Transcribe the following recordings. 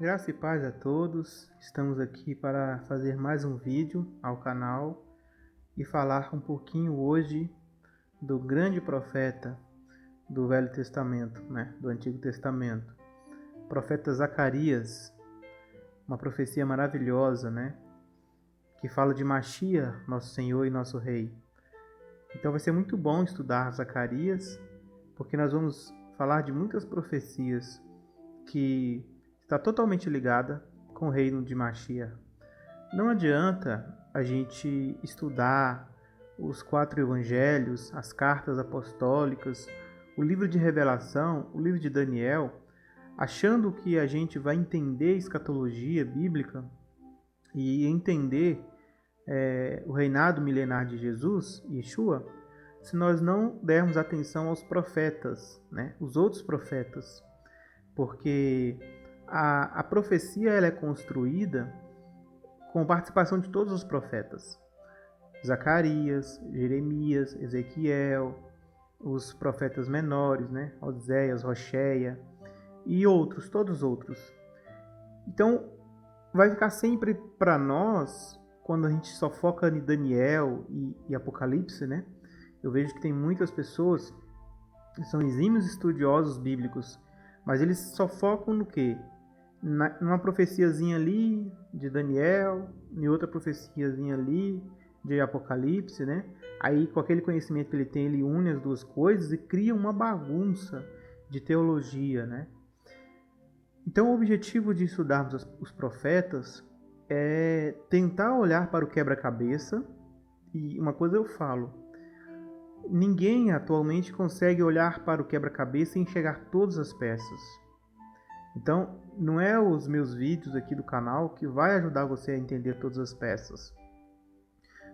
Graça e paz a todos. Estamos aqui para fazer mais um vídeo ao canal e falar um pouquinho hoje do grande profeta do Velho Testamento, do Antigo Testamento, profeta Zacarias, uma profecia maravilhosa, que fala de Machia, nosso Senhor e nosso Rei. Então vai ser muito bom estudar Zacarias, porque nós vamos falar de muitas profecias que está totalmente ligada com o reino de Machia. Não adianta a gente estudar os 4 evangelhos, as cartas apostólicas, o livro de Revelação, o livro de Daniel, achando que a gente vai entender escatologia bíblica e entender o reinado milenar de Jesus, Yeshua, se nós não dermos atenção aos profetas, os outros profetas, porque a profecia ela é construída com participação de todos os profetas. Zacarias, Jeremias, Ezequiel, os profetas menores, Oséias, Rocheia e outros, todos outros. Então, vai ficar sempre para nós, quando a gente só foca em Daniel e Apocalipse, eu vejo que tem muitas pessoas que são exímios estudiosos bíblicos, mas eles só focam no quê? Numa profeciazinha ali de Daniel, em outra profeciazinha ali de Apocalipse, Aí, com aquele conhecimento que ele tem, ele une as duas coisas e cria uma bagunça de teologia, Então, o objetivo de estudarmos os profetas é tentar olhar para o quebra-cabeça. E uma coisa eu falo, ninguém atualmente consegue olhar para o quebra-cabeça e enxergar todas as peças. Então, não é os meus vídeos aqui do canal que vai ajudar você a entender todas as peças.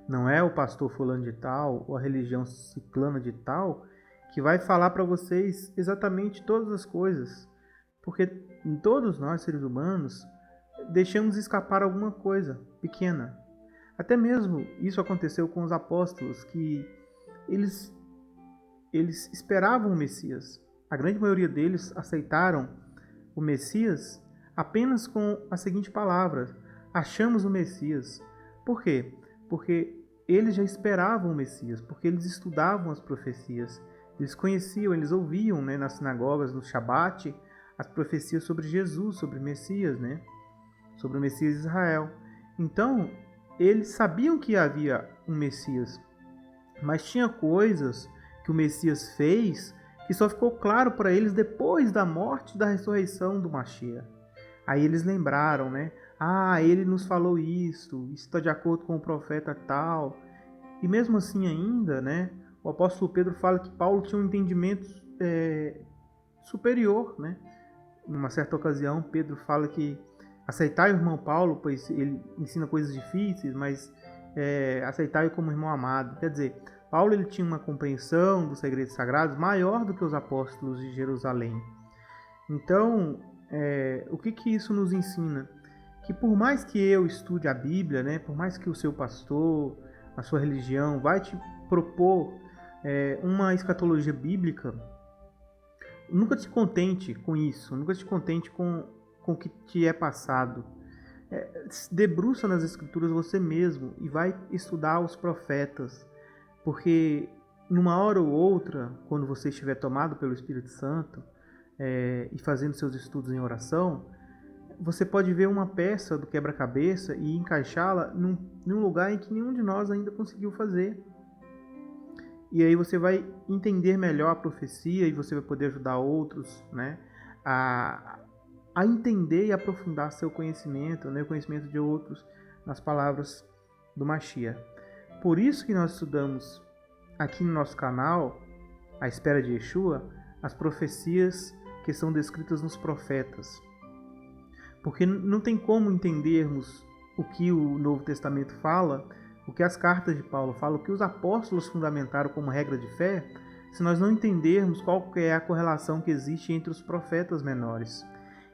Não é o pastor fulano de tal ou a religião ciclana de tal que vai falar para vocês exatamente todas as coisas. Porque todos nós, seres humanos, deixamos escapar alguma coisa pequena. Até mesmo isso aconteceu com os apóstolos, que eles esperavam o Messias. A grande maioria deles aceitaram o Messias apenas com a seguinte palavra: achamos o Messias. Por quê? Porque eles já esperavam o Messias, porque eles estudavam as profecias, eles conheciam, eles ouviam nas sinagogas, no Shabat, as profecias sobre Jesus, sobre o Messias, sobre o Messias de Israel. Então, eles sabiam que havia um Messias, mas tinha coisas que o Messias fez que só ficou claro para eles depois da morte e da ressurreição do Machia. Aí eles lembraram, ele nos falou isso está de acordo com o profeta tal. E mesmo assim ainda, o apóstolo Pedro fala que Paulo tinha um entendimento superior, Numa certa ocasião, Pedro fala que aceitai o irmão Paulo, pois ele ensina coisas difíceis, mas aceitai-o como irmão amado. Quer dizer, Paulo ele tinha uma compreensão dos segredos sagrados maior do que os apóstolos de Jerusalém. Então, o que isso nos ensina? Que por mais que eu estude a Bíblia, por mais que o seu pastor, a sua religião, vai te propor uma escatologia bíblica, nunca te contente com isso, nunca te contente com o que te é passado. Debruça nas Escrituras você mesmo e vai estudar os profetas, porque numa hora ou outra, quando você estiver tomado pelo Espírito Santo e fazendo seus estudos em oração, você pode ver uma peça do quebra-cabeça e encaixá-la num lugar em que nenhum de nós ainda conseguiu fazer. E aí você vai entender melhor a profecia e você vai poder ajudar outros a entender e aprofundar seu conhecimento, o conhecimento de outros nas palavras do Machia. Por isso que nós estudamos aqui no nosso canal, à espera de Yeshua, as profecias que são descritas nos profetas. Porque não tem como entendermos o que o Novo Testamento fala, o que as cartas de Paulo falam, o que os apóstolos fundamentaram como regra de fé, se nós não entendermos qual é a correlação que existe entre os profetas menores.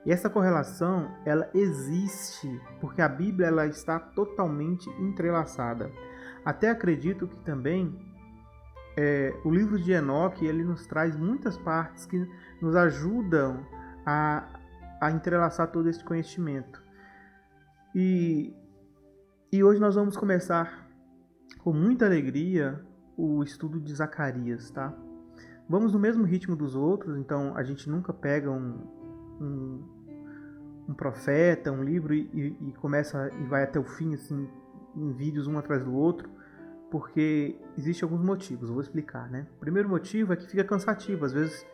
E essa correlação, ela existe, porque a Bíblia ela está totalmente entrelaçada. Até acredito que também o livro de Enoque ele nos traz muitas partes que nos ajudam a a entrelaçar todo esse conhecimento. E hoje nós vamos começar com muita alegria o estudo de Zacarias, tá? Vamos no mesmo ritmo dos outros, então a gente nunca pega um profeta, um livro e começa e vai até o fim, assim, em vídeos um atrás do outro, porque existem alguns motivos, eu vou explicar, né? O primeiro motivo é que fica cansativo, às vezes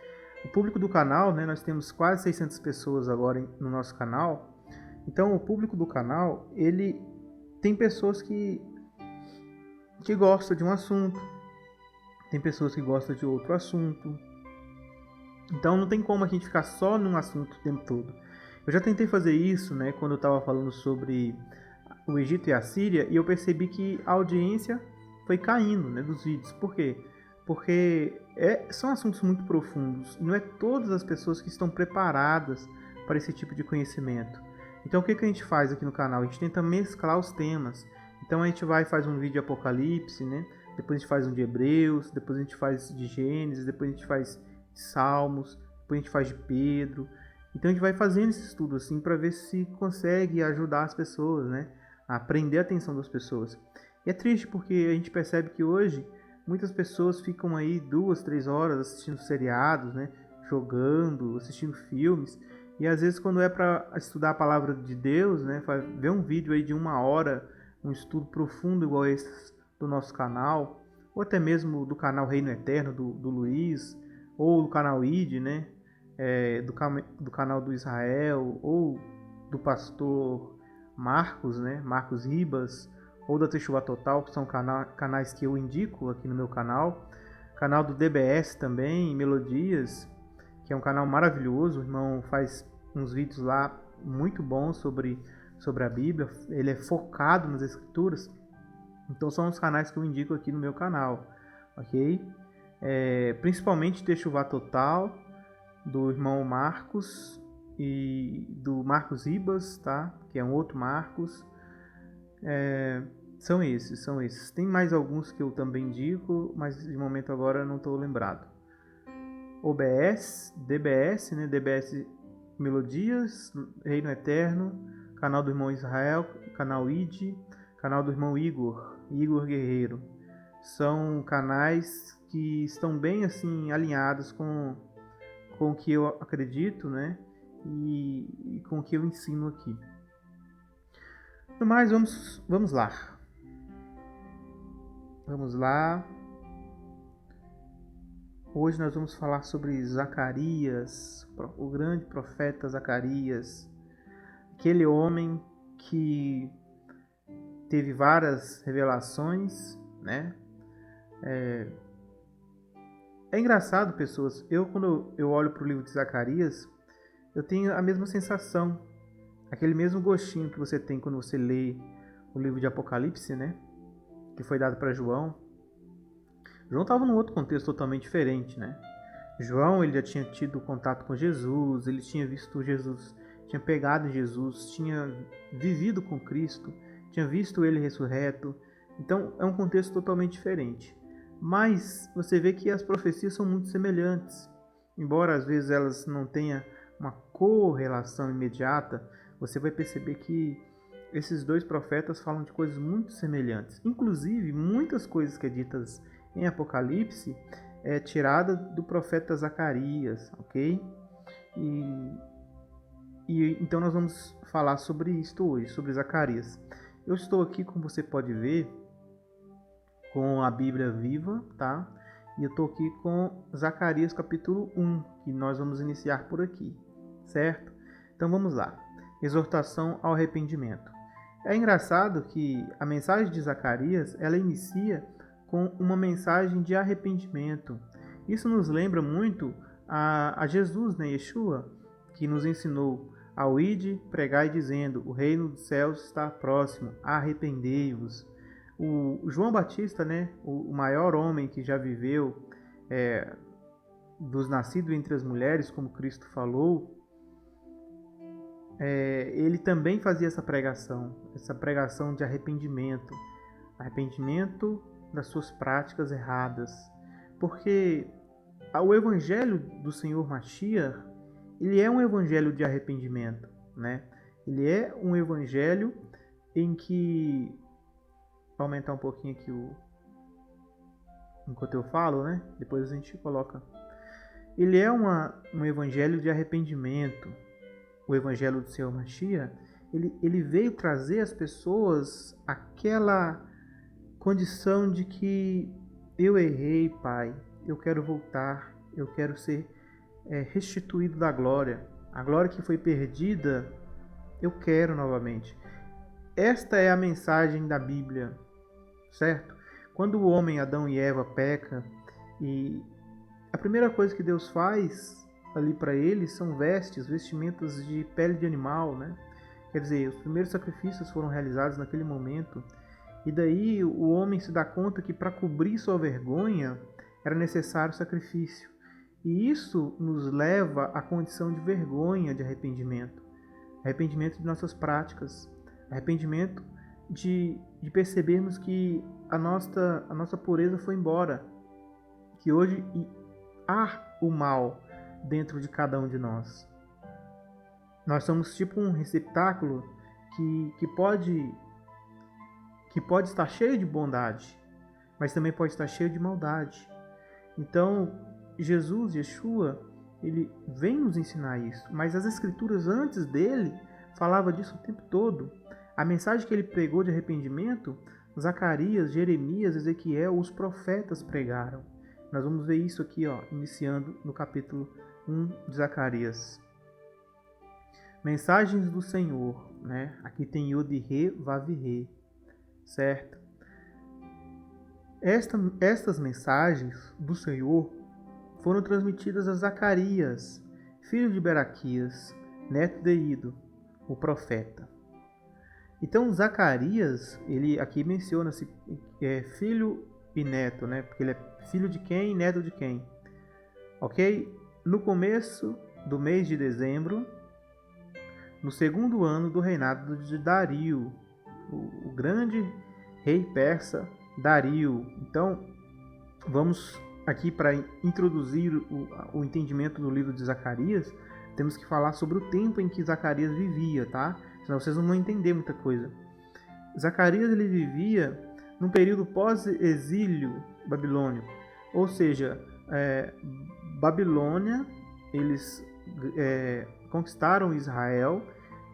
o público do canal, né, nós temos quase 600 pessoas agora no nosso canal, então o público do canal, ele tem pessoas que gostam de um assunto, tem pessoas que gostam de outro assunto, então não tem como a gente ficar só num assunto o tempo todo. Eu já tentei fazer isso, né, quando eu estava falando sobre o Egito e a Síria, e eu percebi que a audiência foi caindo, né, dos vídeos. Por quê? Porque são assuntos muito profundos, e não é todas as pessoas que estão preparadas para esse tipo de conhecimento. Então o que a gente faz aqui no canal? A gente tenta mesclar os temas. Então a gente vai e faz um vídeo de Apocalipse, né? Depois a gente faz um de Hebreus, depois a gente faz de Gênesis, depois a gente faz de Salmos, depois a gente faz de Pedro. Então a gente vai fazendo esse estudo assim para ver se consegue ajudar as pessoas, né? A prender a atenção das pessoas. E é triste porque a gente percebe que hoje muitas pessoas ficam aí 2, 3 horas assistindo seriados, né? Jogando, assistindo filmes. E às vezes quando é para estudar a palavra de Deus, né? Ver um vídeo aí de 1 hora, um estudo profundo igual esse do nosso canal, ou até mesmo do canal Reino Eterno, do Luiz, ou do canal ID, né? Do canal do Israel, ou do pastor Marcos, né? Marcos Ribas, ou da Teixuá Total, que são canais que eu indico aqui no meu canal. Canal do DBS também, Melodias, que é um canal maravilhoso. O irmão faz uns vídeos lá muito bons sobre a Bíblia. Ele é focado nas Escrituras. Então são os canais que eu indico aqui no meu canal, ok? Principalmente Teixuá Total, do irmão Marcos e do Marcos Ribas, tá? Que é um outro Marcos. São esses. Tem mais alguns que eu também indico, mas de momento agora não estou lembrado. OBS, DBS, né? DBS Melodias, Reino Eterno, canal do irmão Israel, canal ID, canal do irmão Igor Guerreiro. São canais que estão bem assim alinhados com o que eu acredito, né? E com o que eu ensino aqui. Mas vamos lá. Vamos lá. Hoje nós vamos falar sobre Zacarias, o grande profeta Zacarias, aquele homem que teve várias revelações, né? É engraçado, pessoas, quando eu olho para o livro de Zacarias, eu tenho a mesma sensação, aquele mesmo gostinho que você tem quando você lê o livro de Apocalipse, né? Que foi dado para João. João estava num outro contexto totalmente diferente, né? João, ele já tinha tido contato com Jesus, ele tinha visto Jesus, tinha pegado em Jesus, tinha vivido com Cristo, tinha visto ele ressurreto. Então é um contexto totalmente diferente. Mas você vê que as profecias são muito semelhantes. Embora às vezes elas não tenham uma correlação imediata, você vai perceber que esses dois profetas falam de coisas muito semelhantes. Inclusive, muitas coisas que é ditas em Apocalipse é tirada do profeta Zacarias, ok? E então nós vamos falar sobre isto hoje, sobre Zacarias. Eu estou aqui, como você pode ver, com a Bíblia viva, tá? E eu estou aqui com Zacarias capítulo 1, que nós vamos iniciar por aqui, certo? Então vamos lá. Exortação ao arrependimento. É engraçado que a mensagem de Zacarias, ela inicia com uma mensagem de arrependimento. Isso nos lembra muito a Jesus, né, Yeshua, que nos ensinou ao ide, pregai dizendo, o reino dos céus está próximo, arrependei-vos. O João Batista, né, o maior homem que já viveu, dos nascidos entre as mulheres, como Cristo falou, ele também fazia essa pregação de arrependimento das suas práticas erradas, porque o evangelho do Senhor Mashiach, ele é um evangelho de arrependimento, né? Ele é um evangelho em que... Vou aumentar um pouquinho aqui enquanto eu falo, né? Depois a gente coloca. Ele é um evangelho de arrependimento. O evangelho do Senhor Mashiach, ele veio trazer às pessoas aquela condição de que eu errei, Pai, eu quero voltar, eu quero ser restituído da glória. A glória que foi perdida, eu quero novamente. Esta é a mensagem da Bíblia, certo? Quando o homem, Adão e Eva, peca, e a primeira coisa que Deus faz ali para eles são vestimentas de pele de animal, né? Quer dizer, os primeiros sacrifícios foram realizados naquele momento, e daí o homem se dá conta que para cobrir sua vergonha era necessário sacrifício. E isso nos leva à condição de vergonha, de arrependimento. Arrependimento de nossas práticas, arrependimento de percebermos que a nossa pureza foi embora, que hoje há o mal dentro de cada um de nós. Nós somos tipo um receptáculo que pode estar cheio de bondade, mas também pode estar cheio de maldade. Então, Jesus, Yeshua, ele vem nos ensinar isso, mas as escrituras antes dele falavam disso o tempo todo. A mensagem que ele pregou de arrependimento, Zacarias, Jeremias, Ezequiel, os profetas pregaram. Nós vamos ver isso aqui, iniciando no capítulo 1 de Zacarias. Mensagens do Senhor, né? Aqui tem Yod-He, Vav-He, certo? Estas mensagens do Senhor foram transmitidas a Zacarias, filho de Beraquias, neto de Ido, o profeta. Então, Zacarias, ele aqui menciona-se filho e neto, né? Porque ele é filho de quem e neto de quem. Ok? No começo do mês de dezembro, no segundo ano do reinado de Dario, o grande rei persa Dario. Então, vamos aqui para introduzir o entendimento do livro de Zacarias, temos que falar sobre o tempo em que Zacarias vivia, tá? Senão vocês não vão entender muita coisa. Zacarias ele vivia num período pós-exílio babilônico, ou seja, Babilônia, eles conquistaram Israel,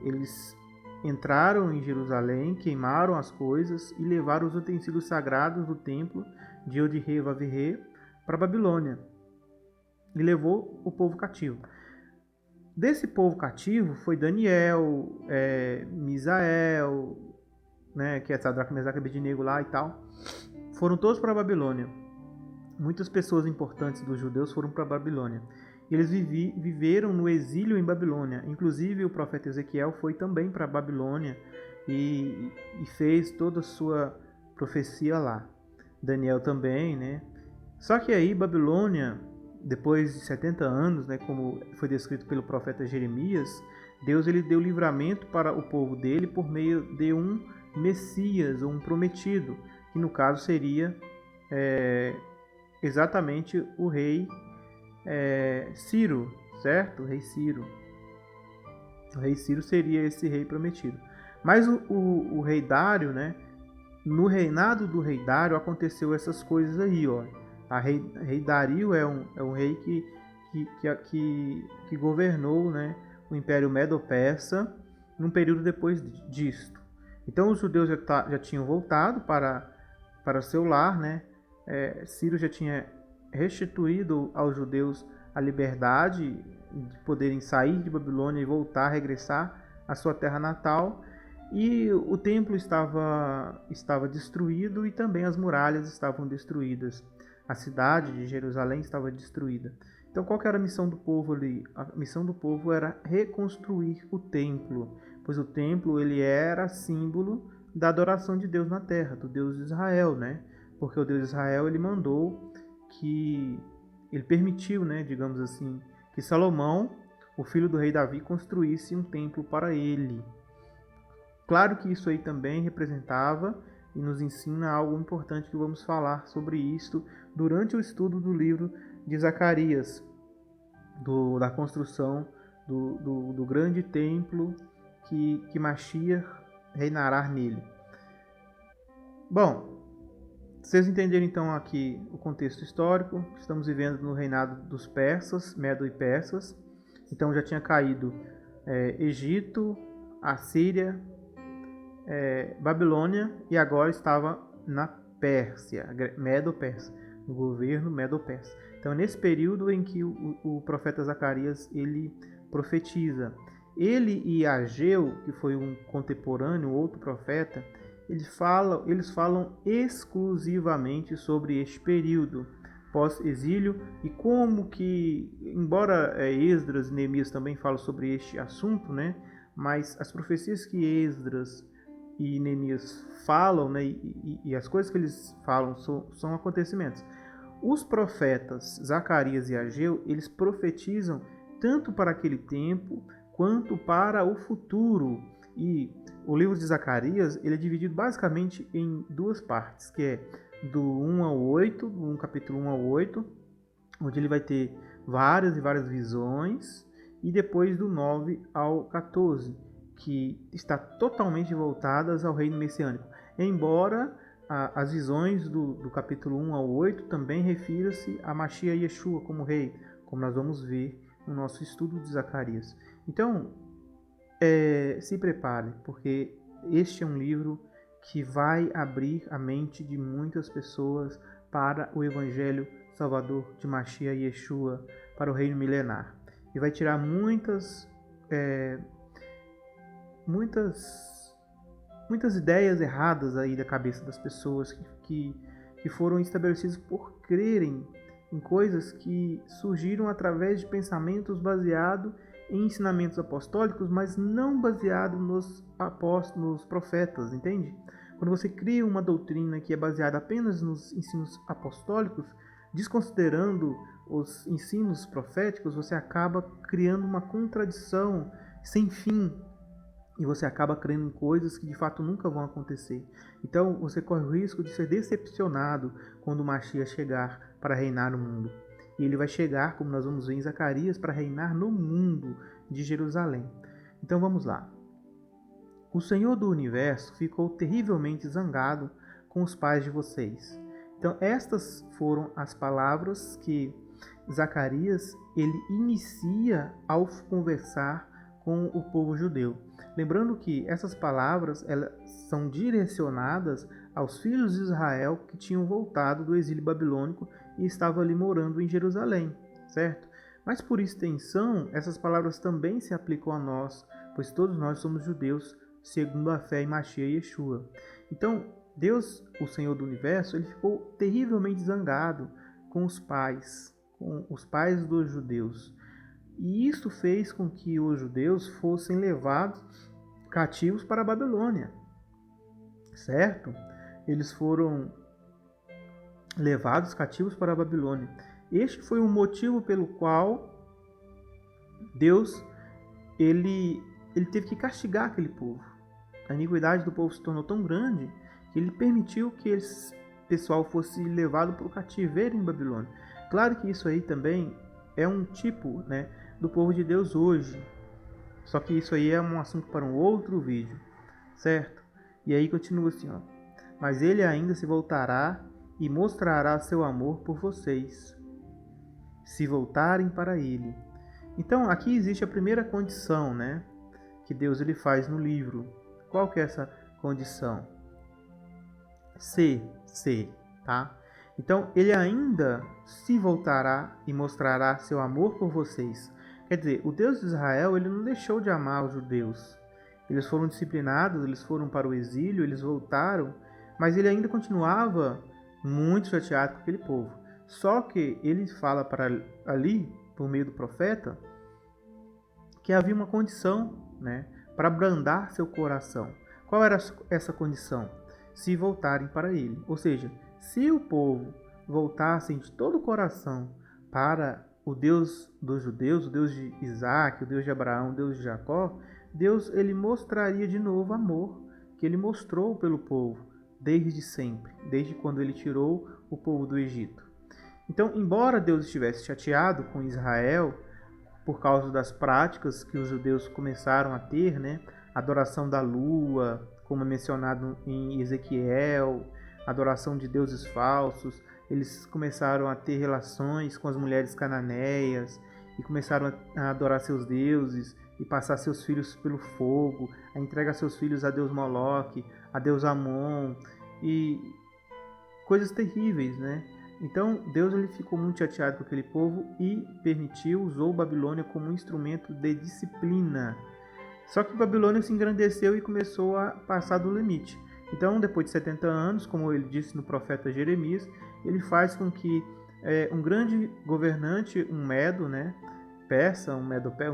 eles entraram em Jerusalém, queimaram as coisas e levaram os utensílios sagrados do templo de Yod-He, Vav-He para Babilônia e levou o povo cativo. Desse povo cativo foi Daniel, Misael, né, que é Sadraque, Mesaque e Abednego lá e tal. Foram todos para a Babilônia. Muitas pessoas importantes dos judeus foram para a Babilônia. Eles viveram no exílio em Babilônia. Inclusive o profeta Ezequiel foi também para a Babilônia e fez toda a sua profecia lá. Daniel também, né? Só que aí Babilônia, depois de 70 anos, né, como foi descrito pelo profeta Jeremias, Deus ele deu livramento para o povo dele por meio de um Messias, um prometido, que no caso seria exatamente o rei Ciro, certo? O rei Ciro. O rei Ciro seria esse rei prometido. Mas o rei Dário, né? No reinado do rei Dário aconteceu essas coisas aí, ó. Rei Dario é um rei que governou, né, o Império Medo-Persa num período depois disto. Então os judeus já tinham voltado para seu lar, né? Ciro já tinha restituído aos judeus a liberdade de poderem sair de Babilônia e voltar, regressar à sua terra natal. E o templo estava destruído e também as muralhas estavam destruídas. A cidade de Jerusalém estava destruída. Então, qual que era a missão do povo ali? A missão do povo era reconstruir o templo, pois o templo ele era símbolo da adoração de Deus na terra, do Deus de Israel, né? Porque o Deus de Israel ele mandou ele permitiu, né, digamos assim, que Salomão, o filho do rei Davi, construísse um templo para ele. Claro que isso aí também representava e nos ensina algo importante que vamos falar sobre isto durante o estudo do livro de Zacarias, da construção do grande templo que Mashiach reinará nele. Bom, vocês entenderam então aqui o contexto histórico. Estamos vivendo no reinado dos persas, Medo e Persas. Então já tinha caído Egito, Assíria, Babilônia, e agora estava na Pérsia, Medo-Persa, no governo Medo-Persa. Então é nesse período em que o profeta Zacarias ele profetiza. Ele e Ageu, que foi um contemporâneo, outro profeta, eles falam exclusivamente sobre este período pós-exílio e como que, embora Esdras e Neemias também falam sobre este assunto, né, mas as profecias que Esdras e Neemias falam, né, e as coisas que eles falam são acontecimentos. Os profetas Zacarias e Ageu, eles profetizam tanto para aquele tempo quanto para o futuro. E o livro de Zacarias ele é dividido basicamente em duas partes, que é do 1 ao 8, um capítulo 1 ao 8, onde ele vai ter várias e várias visões, e depois do 9 ao 14, que está totalmente voltadas ao reino messiânico. Embora as visões do capítulo 1 ao 8 também refiram-se a Mashiach Yeshua como rei, como nós vamos ver no nosso estudo de Zacarias. Então, se prepare, porque este é um livro que vai abrir a mente de muitas pessoas para o Evangelho Salvador de Mashiach Yeshua, para o reino milenar. E vai tirar muitas ideias erradas aí da cabeça das pessoas que foram estabelecidas por crerem em coisas que surgiram através de pensamentos baseados em ensinamentos apostólicos, mas não baseado nos profetas, entende? Quando você cria uma doutrina que é baseada apenas nos ensinos apostólicos, desconsiderando os ensinos proféticos, você acaba criando uma contradição sem fim e você acaba crendo em coisas que de fato nunca vão acontecer. Então você corre o risco de ser decepcionado quando o Mashiach chegar para reinar no mundo. E ele vai chegar, como nós vamos ver em Zacarias, para reinar no mundo de Jerusalém. Então vamos lá. O Senhor do Universo ficou terrivelmente zangado com os pais de vocês. Então estas foram as palavras que Zacarias ele inicia ao conversar com o povo judeu. Lembrando que essas palavras elas são direcionadas aos filhos de Israel que tinham voltado do exílio babilônico e estavam ali morando em Jerusalém, certo? Mas por extensão, essas palavras também se aplicam a nós, pois todos nós somos judeus, segundo a fé em Mashiach Yeshua. Então, Deus, o Senhor do Universo, ele ficou terrivelmente zangado com os pais dos judeus. E isso fez com que os judeus fossem levados cativos para a Babilônia, certo? Eles foram levados cativos para a Babilônia. Este foi o motivo pelo qual Deus ele teve que castigar aquele povo. A iniquidade do povo se tornou tão grande que ele permitiu que esse pessoal fosse levado para o cativeiro em Babilônia. Claro que isso aí também é um tipo, né, do povo de Deus hoje. Só que isso aí é um assunto para um outro vídeo, certo? E aí continua assim, ó. Mas ele ainda se voltará e mostrará seu amor por vocês, se voltarem para ele. Então aqui existe a primeira condição, né, que Deus ele faz no livro. Qual que é essa condição? Se, tá? Então ele ainda se voltará e mostrará seu amor por vocês. Quer dizer, o Deus de Israel ele não deixou de amar os judeus. Eles foram disciplinados, eles foram para o exílio, eles voltaram, mas ele ainda continuava muito chateado com aquele povo. Só que ele fala para ali, por meio do profeta, que havia uma condição, né, para abrandar seu coração. Qual era essa condição? Se voltarem para ele. Ou seja, se o povo voltasse de todo o coração para o Deus dos judeus, o Deus de Isaac, o Deus de Abraão, o Deus de Jacó, Deus ele mostraria de novo amor que ele mostrou pelo povo desde sempre, desde quando ele tirou o povo do Egito. Então, embora Deus estivesse chateado com Israel, por causa das práticas que os judeus começaram a ter, né? Adoração da lua, como é mencionado em Ezequiel, adoração de deuses falsos. Eles começaram a ter relações com as mulheres cananeias e começaram a adorar seus deuses e passar seus filhos pelo fogo, a entregar seus filhos a Deus Moloque, a Deus Amon, e coisas terríveis, né? Então Deus ele ficou muito chateado com aquele povo e usou Babilônia como um instrumento de disciplina. Só que Babilônia se engrandeceu e começou a passar do limite. Então, depois de 70 anos, como ele disse no profeta Jeremias, ele faz com que um grande governante, um Medo, né, persa, um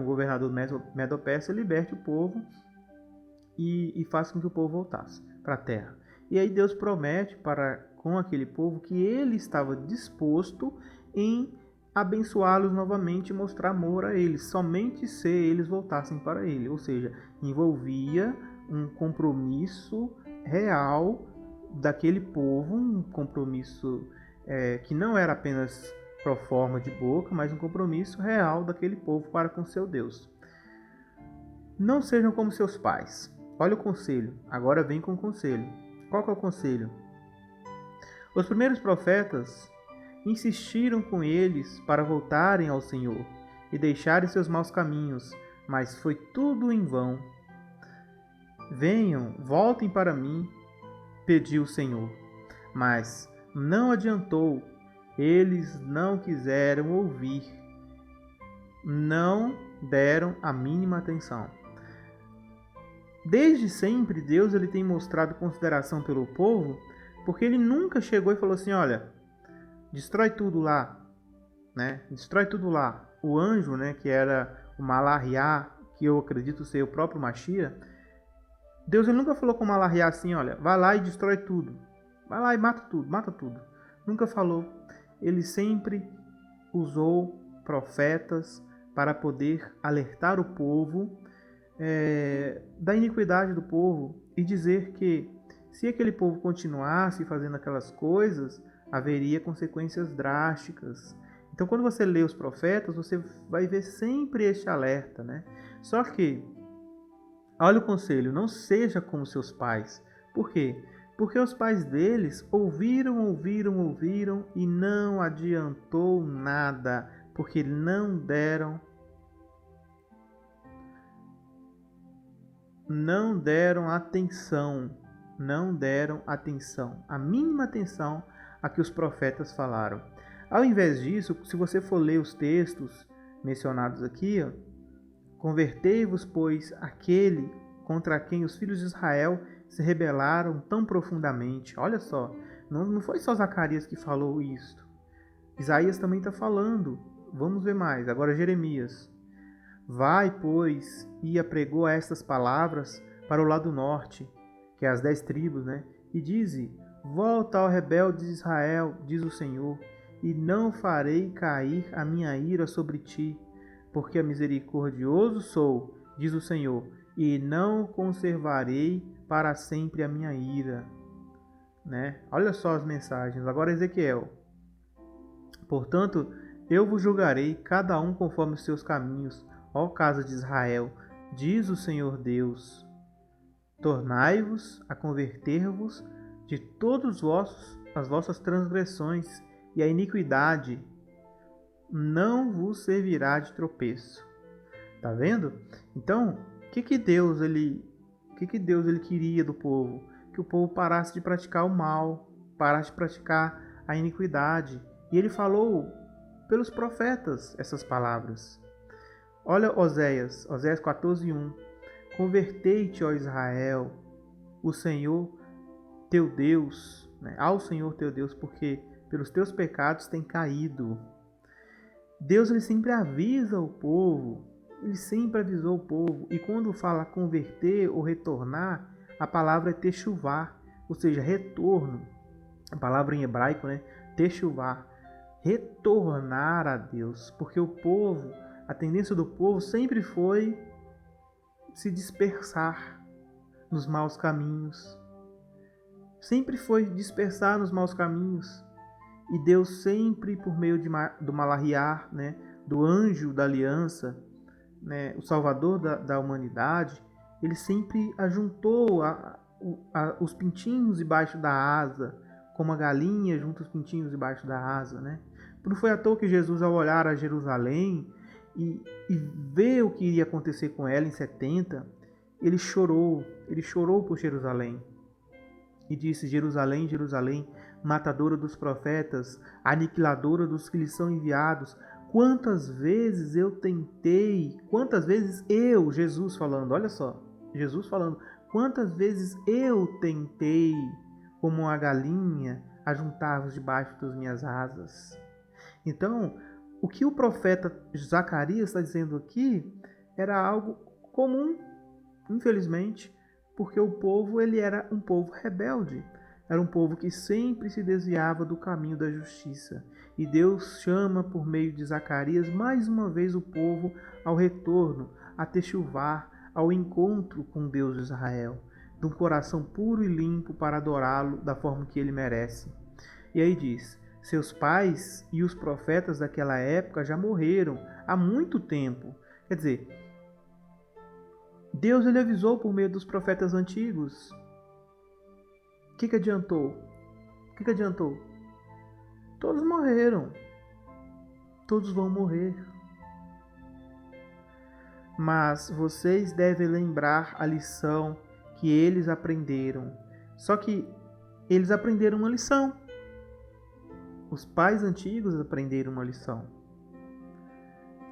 governador Medo-Persa, liberte o povo e faça com que o povo voltasse para a terra. E aí Deus promete com aquele povo que ele estava disposto em abençoá-los novamente e mostrar amor a eles, somente se eles voltassem para ele. Ou seja, envolvia um compromisso real daquele povo, um compromisso que não era apenas pro forma de boca, mas um compromisso real daquele povo para com seu Deus. Não sejam como seus pais. Olha o conselho, agora vem com o conselho. Qual que é o conselho? Os primeiros profetas insistiram com eles para voltarem ao Senhor e deixarem seus maus caminhos, mas foi tudo em vão. Venham, voltem para mim, pediu o Senhor. Mas não adiantou, eles não quiseram ouvir, não deram a mínima atenção. Desde sempre, Deus ele tem mostrado consideração pelo povo, porque ele nunca chegou e falou assim, olha, destrói tudo lá, né? Destrói tudo lá. O anjo, né, que era o Malariá, que eu acredito ser o próprio Machia, Deus ele nunca falou com o Malariá assim, olha, vai lá e destrói tudo. Vai lá e mata tudo. Nunca falou. Ele sempre usou profetas para poder alertar o povo da iniquidade do povo e dizer que se aquele povo continuasse fazendo aquelas coisas, haveria consequências drásticas. Então, quando você lê os profetas, você vai ver sempre este alerta, né? Só que, olha o conselho, não seja como seus pais. Por quê? Porque os pais deles ouviram e não adiantou nada, porque não deram atenção, a mínima atenção a que os profetas falaram. Ao invés disso, se você for ler os textos mencionados aqui, convertei-vos, pois, àquele contra quem os filhos de Israel se rebelaram tão profundamente. Olha só, não foi só Zacarias que falou isto. Isaías também está falando. Vamos ver mais. Agora Jeremias. Vai, pois, e apregou estas palavras para o lado norte, que é as 10 tribos, né? E dize, volta ao rebelde de Israel, diz o Senhor, e não farei cair a minha ira sobre ti, porque misericordioso sou, diz o Senhor, e não conservarei para sempre a minha ira. Né? Olha só as mensagens. Agora Ezequiel. Portanto, eu vos julgarei cada um conforme os seus caminhos, ó casa de Israel, diz o Senhor Deus. Tornai-vos a converter-vos de todas as vossas transgressões, e a iniquidade não vos servirá de tropeço. Tá vendo? Então, o que Deus ele queria do povo? Que o povo parasse de praticar o mal, parasse de praticar a iniquidade. E ele falou pelos profetas essas palavras. Olha Oséias 14:1. Convertei-te, ó Israel, o Senhor teu Deus, né? Ao Senhor teu Deus, porque pelos teus pecados tem caído. Deus ele sempre avisa o povo, ele sempre avisou o povo. E quando fala converter ou retornar, a palavra é techuvá, ou seja, retorno. A palavra em hebraico, né? Techuvá, retornar a Deus, porque o povo, a tendência do povo sempre foi se dispersar nos maus caminhos. Sempre foi dispersar nos maus caminhos. E Deus sempre, por meio do Malariá, né, do anjo da aliança, né, o Salvador da humanidade, ele sempre ajuntou os pintinhos debaixo da asa, como a galinha junta os pintinhos debaixo da asa, né? Não foi à toa que Jesus, ao olhar a Jerusalém e ver o que iria acontecer com ela em 70, ele chorou por Jerusalém. E disse: Jerusalém, Jerusalém, matadora dos profetas, aniquiladora dos que lhes são enviados, quantas vezes Jesus falando, olha só, Jesus falando, quantas vezes eu tentei, como a galinha, ajuntar-vos debaixo das minhas asas. Então, o que o profeta Zacarias está dizendo aqui era algo comum, infelizmente, porque o povo ele era um povo rebelde, era um povo que sempre se desviava do caminho da justiça. E Deus chama por meio de Zacarias mais uma vez o povo ao retorno, a techuvá, ao encontro com Deus de Israel, de um coração puro e limpo para adorá-lo da forma que ele merece. E aí diz: seus pais e os profetas daquela época já morreram há muito tempo. Quer dizer, Deus ele avisou por meio dos profetas antigos. O que adiantou? O que adiantou? Todos morreram. Todos vão morrer. Mas vocês devem lembrar a lição que eles aprenderam. Só que eles aprenderam uma lição. Os pais antigos aprenderam uma lição.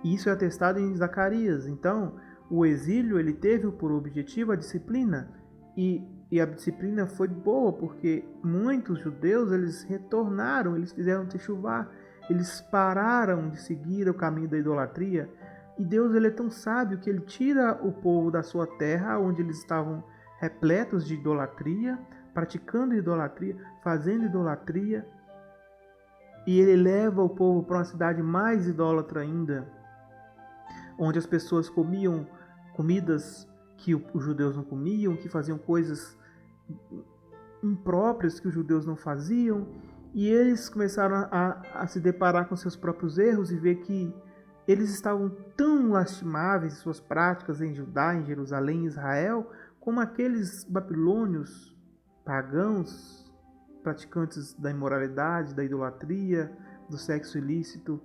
Isso é atestado em Zacarias. Então, o exílio ele teve por objetivo a disciplina, e a disciplina foi boa, porque muitos judeus eles retornaram, eles fizeram techuvá, eles pararam de seguir o caminho da idolatria. E Deus ele é tão sábio que ele tira o povo da sua terra, onde eles estavam repletos de idolatria, praticando idolatria, fazendo idolatria, e ele leva o povo para uma cidade mais idólatra ainda, onde as pessoas comiam comidas que os judeus não comiam, que faziam coisas impróprias que os judeus não faziam, e eles começaram a se deparar com seus próprios erros e ver que eles estavam tão lastimáveis em suas práticas em Judá, em Jerusalém, em Israel, como aqueles babilônios pagãos, praticantes da imoralidade, da idolatria, do sexo ilícito.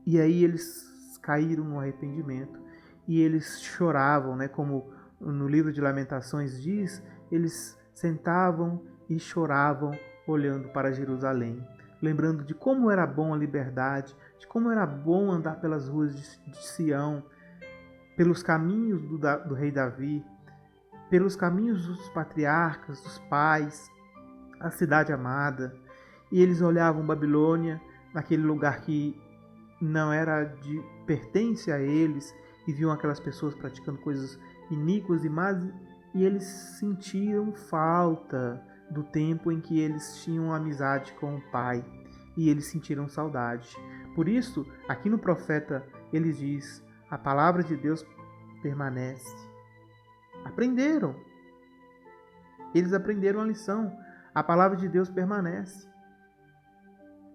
E aí eles caíram no arrependimento e eles choravam, né? Como no livro de Lamentações diz, eles sentavam e choravam olhando para Jerusalém, lembrando de como era bom a liberdade, de como era bom andar pelas ruas de Sião, pelos caminhos do rei Davi, pelos caminhos dos patriarcas, dos pais, a cidade amada. E eles olhavam Babilônia, naquele lugar que não era de pertence a eles, e viam aquelas pessoas praticando coisas iníquas e más, e eles sentiram falta do tempo em que eles tinham amizade com o Pai, e eles sentiram saudade. Por isso, aqui no profeta, ele diz: a palavra de Deus permanece. Aprenderam. Eles aprenderam a lição. A palavra de Deus permanece.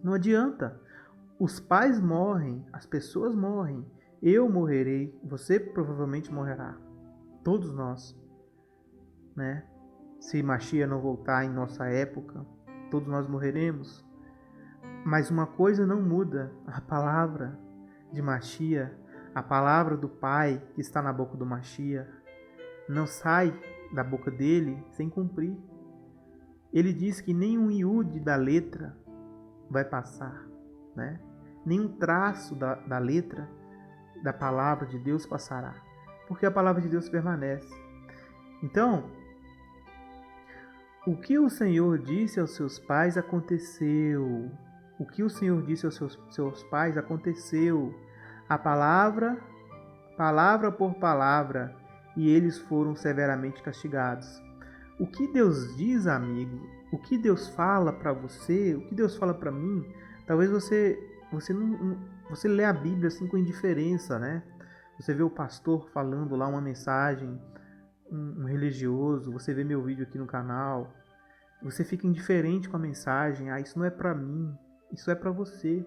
Não adianta. Os pais morrem, as pessoas morrem, eu morrerei, você provavelmente morrerá. Todos nós, né? Se Mashiach não voltar em nossa época, todos nós morreremos. Mas uma coisa não muda: a palavra de Mashiach, a palavra do Pai que está na boca do Mashiach, não sai da boca dele sem cumprir. Ele diz que nem um iude da letra vai passar, né? Nenhum traço da letra da palavra de Deus passará, porque a palavra de Deus permanece. Então, o que o Senhor disse aos seus pais aconteceu. O que o Senhor disse aos seus pais aconteceu. A palavra por palavra, e eles foram severamente castigados. O que Deus diz, amigo, o que Deus fala para você, o que Deus fala para mim, talvez você lê a Bíblia assim com indiferença, né? Você vê o pastor falando lá uma mensagem, um religioso, você vê meu vídeo aqui no canal, você fica indiferente com a mensagem: isso não é para mim, isso é para você.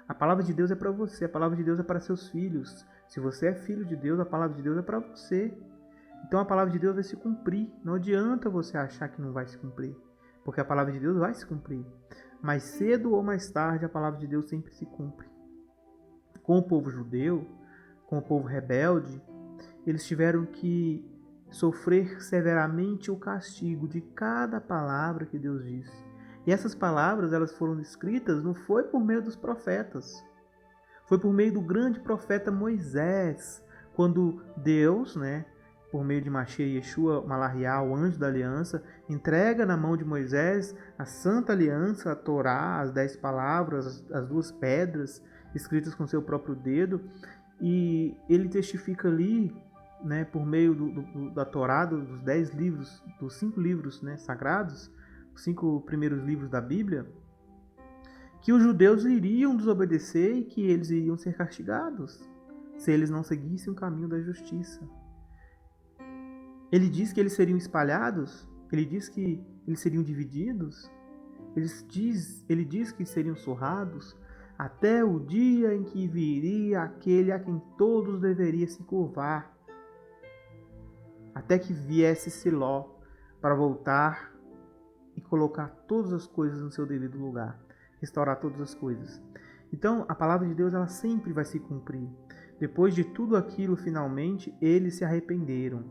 A palavra de Deus é para você, a palavra de Deus é para seus filhos. Se você é filho de Deus, a palavra de Deus é para você. Então a palavra de Deus vai se cumprir. Não adianta você achar que não vai se cumprir, porque a palavra de Deus vai se cumprir. Mais cedo ou mais tarde, a palavra de Deus sempre se cumpre. Com o povo judeu, com o povo rebelde, eles tiveram que sofrer severamente o castigo de cada palavra que Deus disse. E essas palavras, elas foram escritas, não foi por meio dos profetas, foi por meio do grande profeta Moisés, quando Deus, por meio de Mashiach Yeshua Malahiah, o anjo da aliança, entrega na mão de Moisés a santa aliança, a Torá, as 10 palavras, as 2 pedras, escritas com seu próprio dedo, e ele testifica ali, por meio da Torá, dos 10 livros, dos 5 livros sagrados, os 5 primeiros livros da Bíblia, que os judeus iriam desobedecer e que eles iriam ser castigados se eles não seguissem o caminho da justiça. Ele diz que eles seriam espalhados, ele diz que eles seriam divididos, ele diz que seriam surrados, até o dia em que viria aquele a quem todos deveriam se curvar, até que viesse Siló para voltar e colocar todas as coisas no seu devido lugar, restaurar todas as coisas. Então, a palavra de Deus, ela sempre vai se cumprir. Depois de tudo aquilo, finalmente, eles se arrependeram.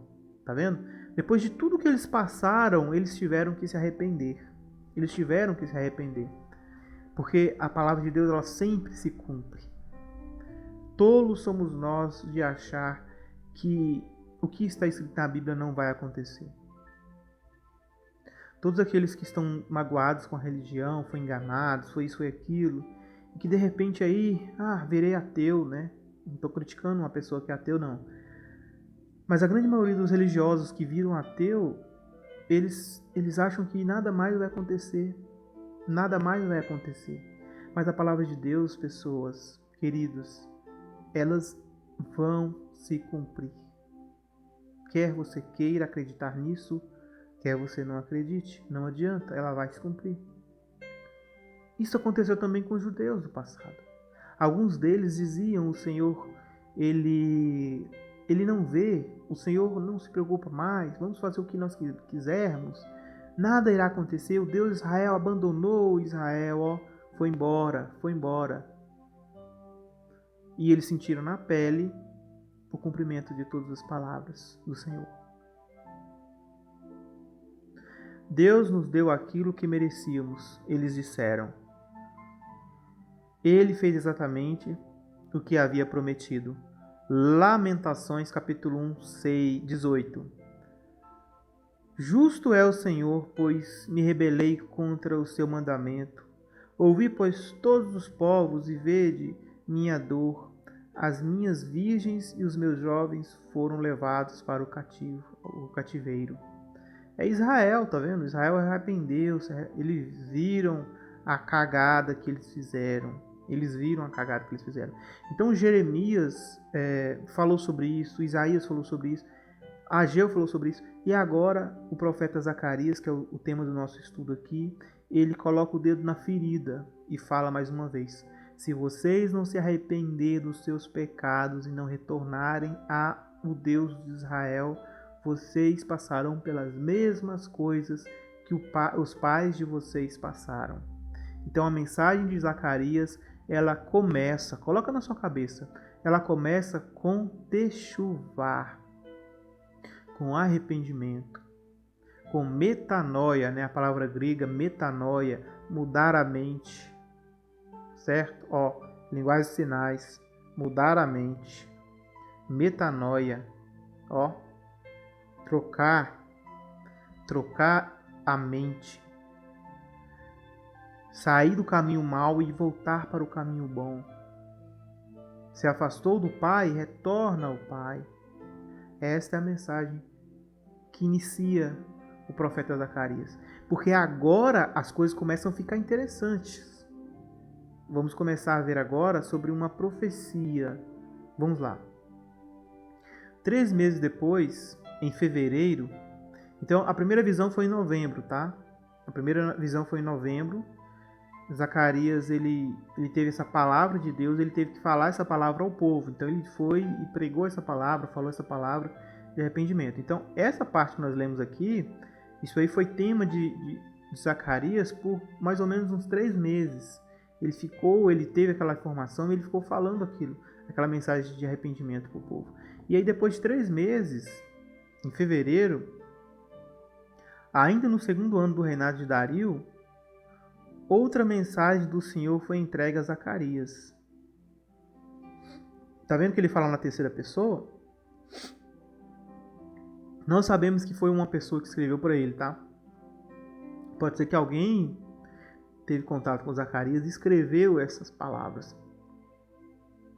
Tá vendo? Depois de tudo que eles passaram, eles tiveram que se arrepender. Eles tiveram que se arrepender. Porque a palavra de Deus, ela sempre se cumpre. Tolos somos nós de achar que o que está escrito na Bíblia não vai acontecer. Todos aqueles que estão magoados com a religião, foram enganados, foi isso, foi aquilo, e que de repente aí, virei ateu, Não estou criticando uma pessoa que é ateu, não. Mas a grande maioria dos religiosos que viram ateu, eles acham que nada mais vai acontecer. Nada mais vai acontecer. Mas a palavra de Deus, pessoas, queridos, elas vão se cumprir. Quer você queira acreditar nisso, quer você não acredite, não adianta, ela vai se cumprir. Isso aconteceu também com os judeus do passado. Alguns deles diziam: o Senhor, ele não vê, o Senhor não se preocupa mais, vamos fazer o que nós quisermos, nada irá acontecer, o Deus de Israel abandonou Israel, foi embora. E eles sentiram na pele o cumprimento de todas as palavras do Senhor. Deus nos deu aquilo que merecíamos, eles disseram. Ele fez exatamente o que havia prometido. Lamentações, capítulo 1, 18. Justo é o Senhor, pois me rebelei contra o seu mandamento. Ouvi, pois, todos os povos e vede minha dor. As minhas virgens e os meus jovens foram levados para o cativeiro. É Israel, tá vendo? Israel arrependeu-se, eles viram a cagada que eles fizeram. Então Jeremias falou sobre isso, Isaías falou sobre isso, Ageu falou sobre isso, e agora o profeta Zacarias, que é o tema do nosso estudo aqui, ele coloca o dedo na ferida e fala mais uma vez: se vocês não se arrepender dos seus pecados e não retornarem ao Deus de Israel, vocês passarão pelas mesmas coisas que os pais de vocês passaram. Então a mensagem de Zacarias, ela começa, coloca na sua cabeça, ela começa com techuvá, com arrependimento, com metanoia, a palavra grega metanoia, mudar a mente, certo? Linguagem de sinais, mudar a mente, metanoia, trocar a mente, sair do caminho mau e voltar para o caminho bom. Se afastou do Pai, retorna ao Pai. Esta é a mensagem que inicia o profeta Zacarias. Porque agora as coisas começam a ficar interessantes. Vamos começar a ver agora sobre uma profecia. Vamos lá. 3 meses depois, em fevereiro, então a primeira visão foi em novembro, tá? A primeira visão foi em novembro. Zacarias, ele teve essa palavra de Deus, ele teve que falar essa palavra ao povo. Então ele foi e pregou essa palavra, falou essa palavra de arrependimento. Então essa parte que nós lemos aqui, isso aí foi tema de Zacarias por mais ou menos uns 3 meses. Ele teve aquela informação e ele ficou falando aquilo, aquela mensagem de arrependimento para o povo. E aí depois de 3 meses, em fevereiro, ainda no segundo ano do reinado de Dario, outra mensagem do Senhor foi entregue a Zacarias. Tá vendo que ele fala na terceira pessoa? Não sabemos que foi uma pessoa que escreveu para ele, tá? Pode ser que alguém teve contato com Zacarias e escreveu essas palavras.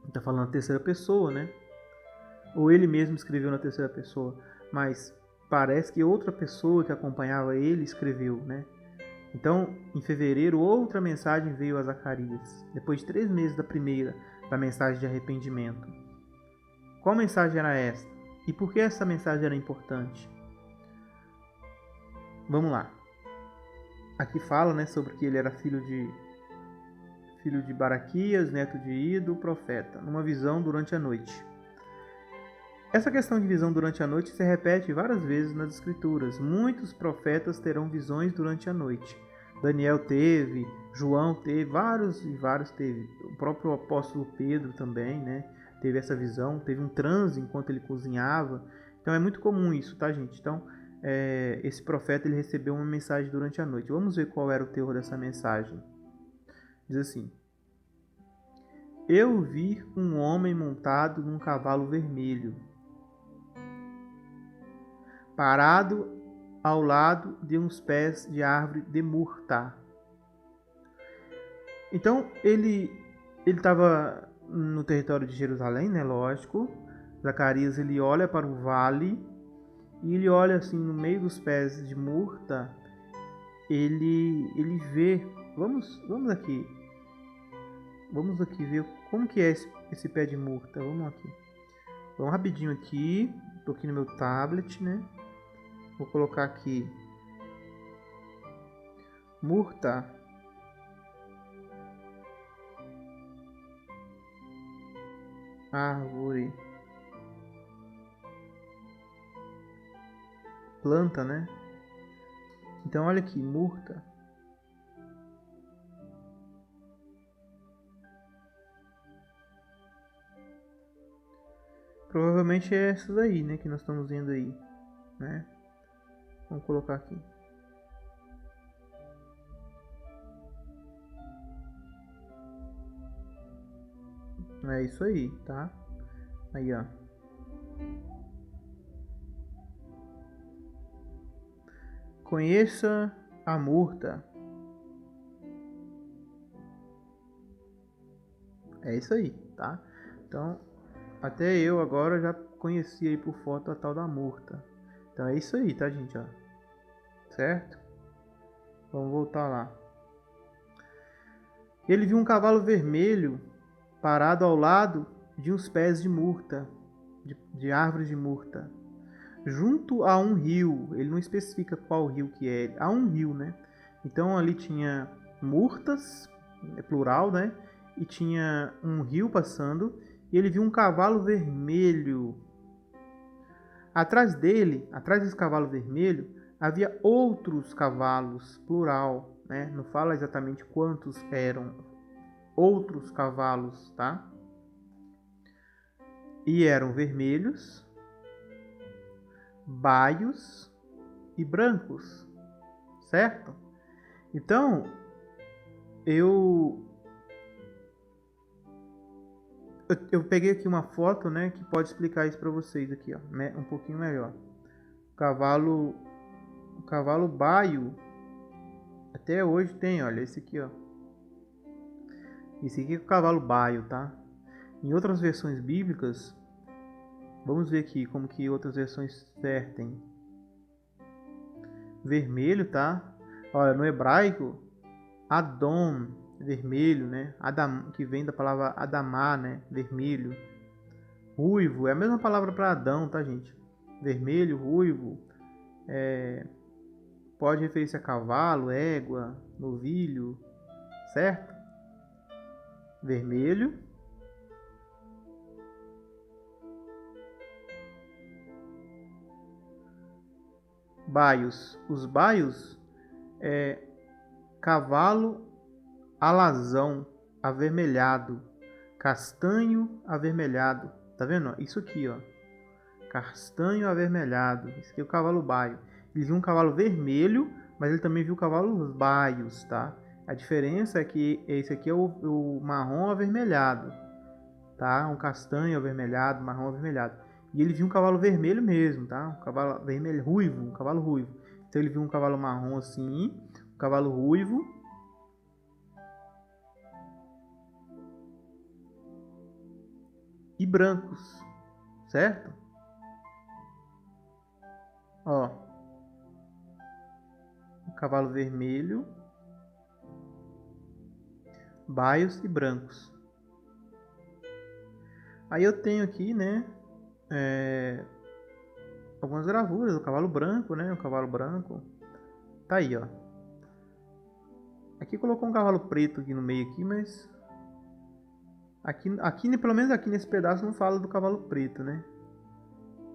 Ele tá falando na terceira pessoa, né? Ou ele mesmo escreveu na terceira pessoa. Mas parece que outra pessoa que acompanhava ele escreveu, né? Então, em fevereiro, outra mensagem veio a Zacarias, depois de 3 meses da primeira, da mensagem de arrependimento. Qual mensagem era esta? E por que essa mensagem era importante? Vamos lá. Aqui fala, né, sobre que ele era filho de Baraquias, neto de Ido, profeta, numa visão durante a noite. Essa questão de visão durante a noite se repete várias vezes nas Escrituras. Muitos profetas terão visões durante a noite. Daniel teve, João teve, vários teve. O próprio apóstolo Pedro também, né? Teve essa visão, teve um transe enquanto ele cozinhava. Então é muito comum isso, tá, gente? Então, esse profeta ele recebeu uma mensagem durante a noite. Vamos ver qual era o teor dessa mensagem. Diz assim: Eu vi um homem montado num cavalo vermelho, parado ao lado de uns pés de árvore de murta. Então ele estava no território de Jerusalém, né? Lógico. Zacarias ele olha para o vale e ele olha assim no meio dos pés de murta. Ele vê. Vamos aqui ver como que é esse pé de murta. Vamos aqui. Vamos rapidinho aqui. Estou aqui no meu tablet, né? Vou colocar aqui murta. Árvore. Planta, né? Então olha aqui, murta. Provavelmente é essa daí, né? Que nós estamos vendo aí, né? Vamos colocar aqui. É isso aí, tá? Aí, ó. Conheça a murta. É isso aí, tá? Então, até eu agora já conheci aí por foto a tal da murta. Então é isso aí, tá, gente? Ó. Certo? Vamos voltar lá. Ele viu um cavalo vermelho parado ao lado de uns pés de murta, de árvores de murta, junto a um rio. Ele não especifica qual rio que é. Há um rio, né? Então ali tinha murtas, é plural, né? E tinha um rio passando. E ele viu um cavalo vermelho. Atrás dele, atrás desse cavalo vermelho, havia outros cavalos, plural, né? Não fala exatamente quantos eram outros cavalos, tá? E eram vermelhos, baios e brancos, certo? Então, eu peguei aqui uma foto, né, que pode explicar isso para vocês aqui, ó, um pouquinho melhor. O cavalo baio, até hoje tem, olha, esse aqui, ó. Esse aqui é o cavalo baio, tá? Em outras versões bíblicas, vamos ver aqui como que outras versões vertem. Vermelho, tá? Olha, no hebraico, Adom, vermelho, né? Adam, que vem da palavra Adamá, né? Vermelho. Ruivo, é a mesma palavra para Adão, tá, gente? Vermelho, ruivo. Pode referir-se a cavalo, égua, novilho, certo? Vermelho. Baios. Os baios é cavalo alazão avermelhado, castanho avermelhado. Tá vendo? Isso aqui, ó. Castanho avermelhado. Esse aqui é o cavalo baio. Ele viu um cavalo vermelho, mas ele também viu cavalos baios, tá? A diferença é que esse aqui é o marrom avermelhado, tá? Um castanho avermelhado, marrom avermelhado. E ele viu um cavalo vermelho mesmo, tá? Um cavalo vermelho ruivo, um cavalo ruivo. Então ele viu um cavalo marrom assim, um cavalo ruivo. E brancos, certo? Ó, um cavalo vermelho, baios e brancos. Aí eu tenho aqui, né, algumas gravuras, o cavalo branco, né, o cavalo branco. Tá aí, ó. Aqui colocou um cavalo preto aqui no meio aqui, mas aqui pelo menos aqui nesse pedaço não fala do cavalo preto, né?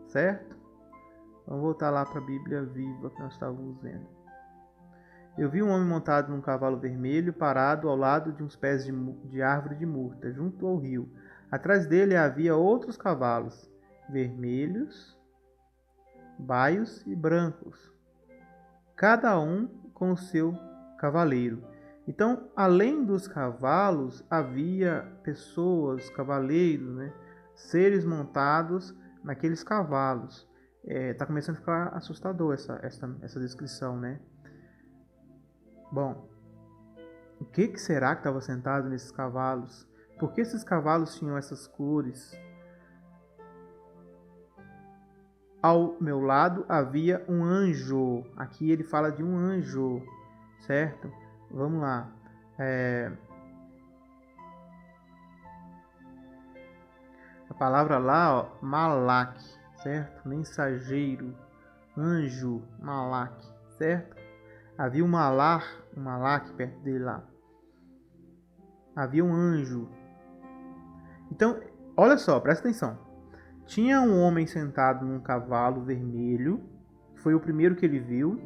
Certo? Vamos voltar lá para a Bíblia viva que nós estávamos vendo. Eu vi um homem montado num cavalo vermelho, parado ao lado de uns pés de árvore de murta, junto ao rio. Atrás dele havia outros cavalos, vermelhos, baios e brancos, cada um com o seu cavaleiro. Então, além dos cavalos, havia pessoas, cavaleiros, né, seres montados naqueles cavalos. Tá começando a ficar assustador essa descrição, né? Bom, o que será que estava sentado nesses cavalos? Por que esses cavalos tinham essas cores? Ao meu lado havia um anjo. Aqui ele fala de um anjo, certo? Vamos lá. A palavra lá, ó, malak, certo? Mensageiro, anjo, malak, certo? Havia um malak perto dele lá. Havia um anjo. Então, olha só, presta atenção. Tinha um homem sentado num cavalo vermelho, foi o primeiro que ele viu.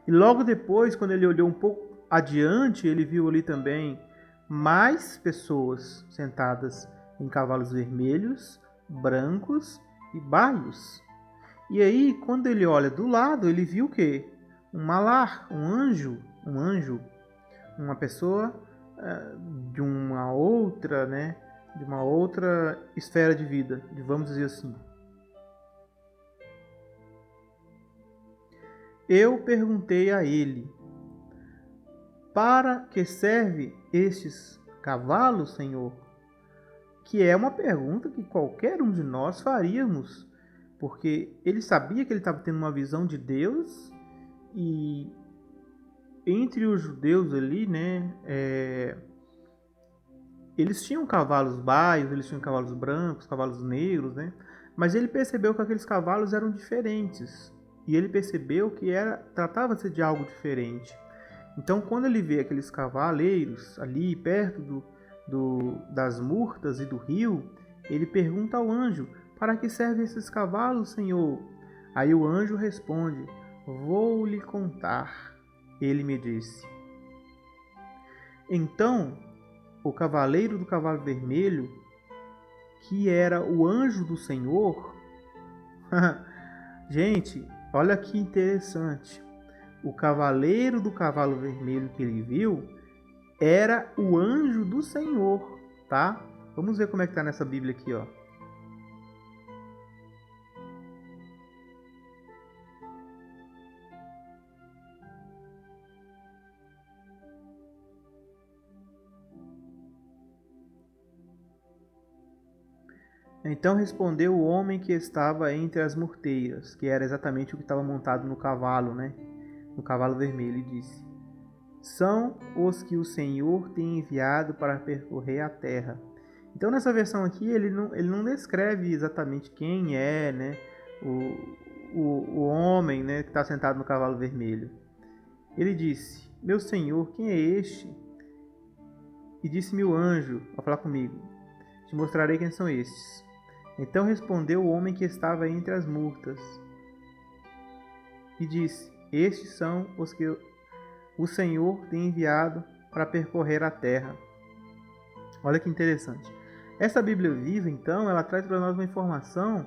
E logo depois, quando ele olhou um pouco adiante, ele viu ali também mais pessoas sentadas em cavalos vermelhos, brancos e baios. E aí, quando ele olha do lado, ele viu o quê? Um malar, um anjo, uma pessoa de uma outra, né? De uma outra esfera de vida, vamos dizer assim. Eu perguntei a ele: para que serve estes cavalos, Senhor? Que é uma pergunta que qualquer um de nós faríamos, porque ele sabia que ele estava tendo uma visão de Deus, e entre os judeus ali, né, eles tinham cavalos baios, eles tinham cavalos brancos, cavalos negros, né? Mas ele percebeu que aqueles cavalos eram diferentes. E ele percebeu que tratava-se de algo diferente. Então, quando ele vê aqueles cavaleiros ali perto das murtas e do rio, ele pergunta ao anjo: para que servem esses cavalos, Senhor? Aí o anjo responde: vou lhe contar. Ele me disse. Então, o cavaleiro do cavalo vermelho, que era o anjo do Senhor, gente, olha que interessante. O cavaleiro do cavalo vermelho que ele viu era o anjo do Senhor, tá? Vamos ver como é que tá nessa Bíblia aqui, ó. Então respondeu o homem que estava entre as murteiras, que era exatamente o que estava montado no cavalo, né? No cavalo vermelho, e disse: são os que o Senhor tem enviado para percorrer a terra. Então nessa versão aqui ele não descreve exatamente quem é, né? O homem, né, que está sentado no cavalo vermelho. Ele disse: meu Senhor, quem é este? E disse-me o anjo, ao falar comigo: Te mostrarei quem são estes. Então respondeu o homem que estava entre as murtas, e disse: Estes são os que o Senhor tem enviado para percorrer a terra. Olha que interessante. Essa Bíblia Viva, então, ela traz para nós uma informação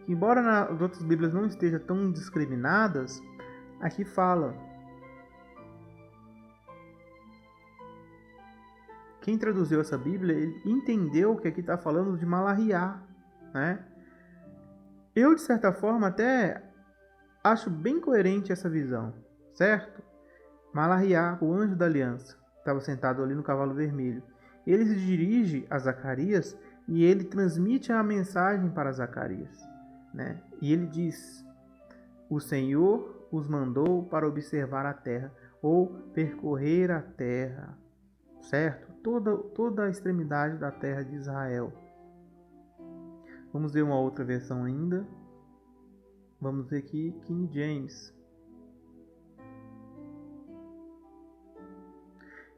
que, embora nas outras Bíblias não estejam tão discriminadas, aqui fala. Quem traduziu essa Bíblia, ele entendeu que aqui está falando de Malaquiá, né? Eu, de certa forma, até acho bem coerente essa visão, certo? Malaquiá, o anjo da aliança, estava sentado ali no cavalo vermelho. Ele se dirige a Zacarias e ele transmite a mensagem para Zacarias, né? E ele diz: O Senhor os mandou para observar a terra, ou percorrer a terra, certo? Toda a extremidade da terra de Israel. Vamos ver uma outra versão ainda. Vamos ver aqui King James.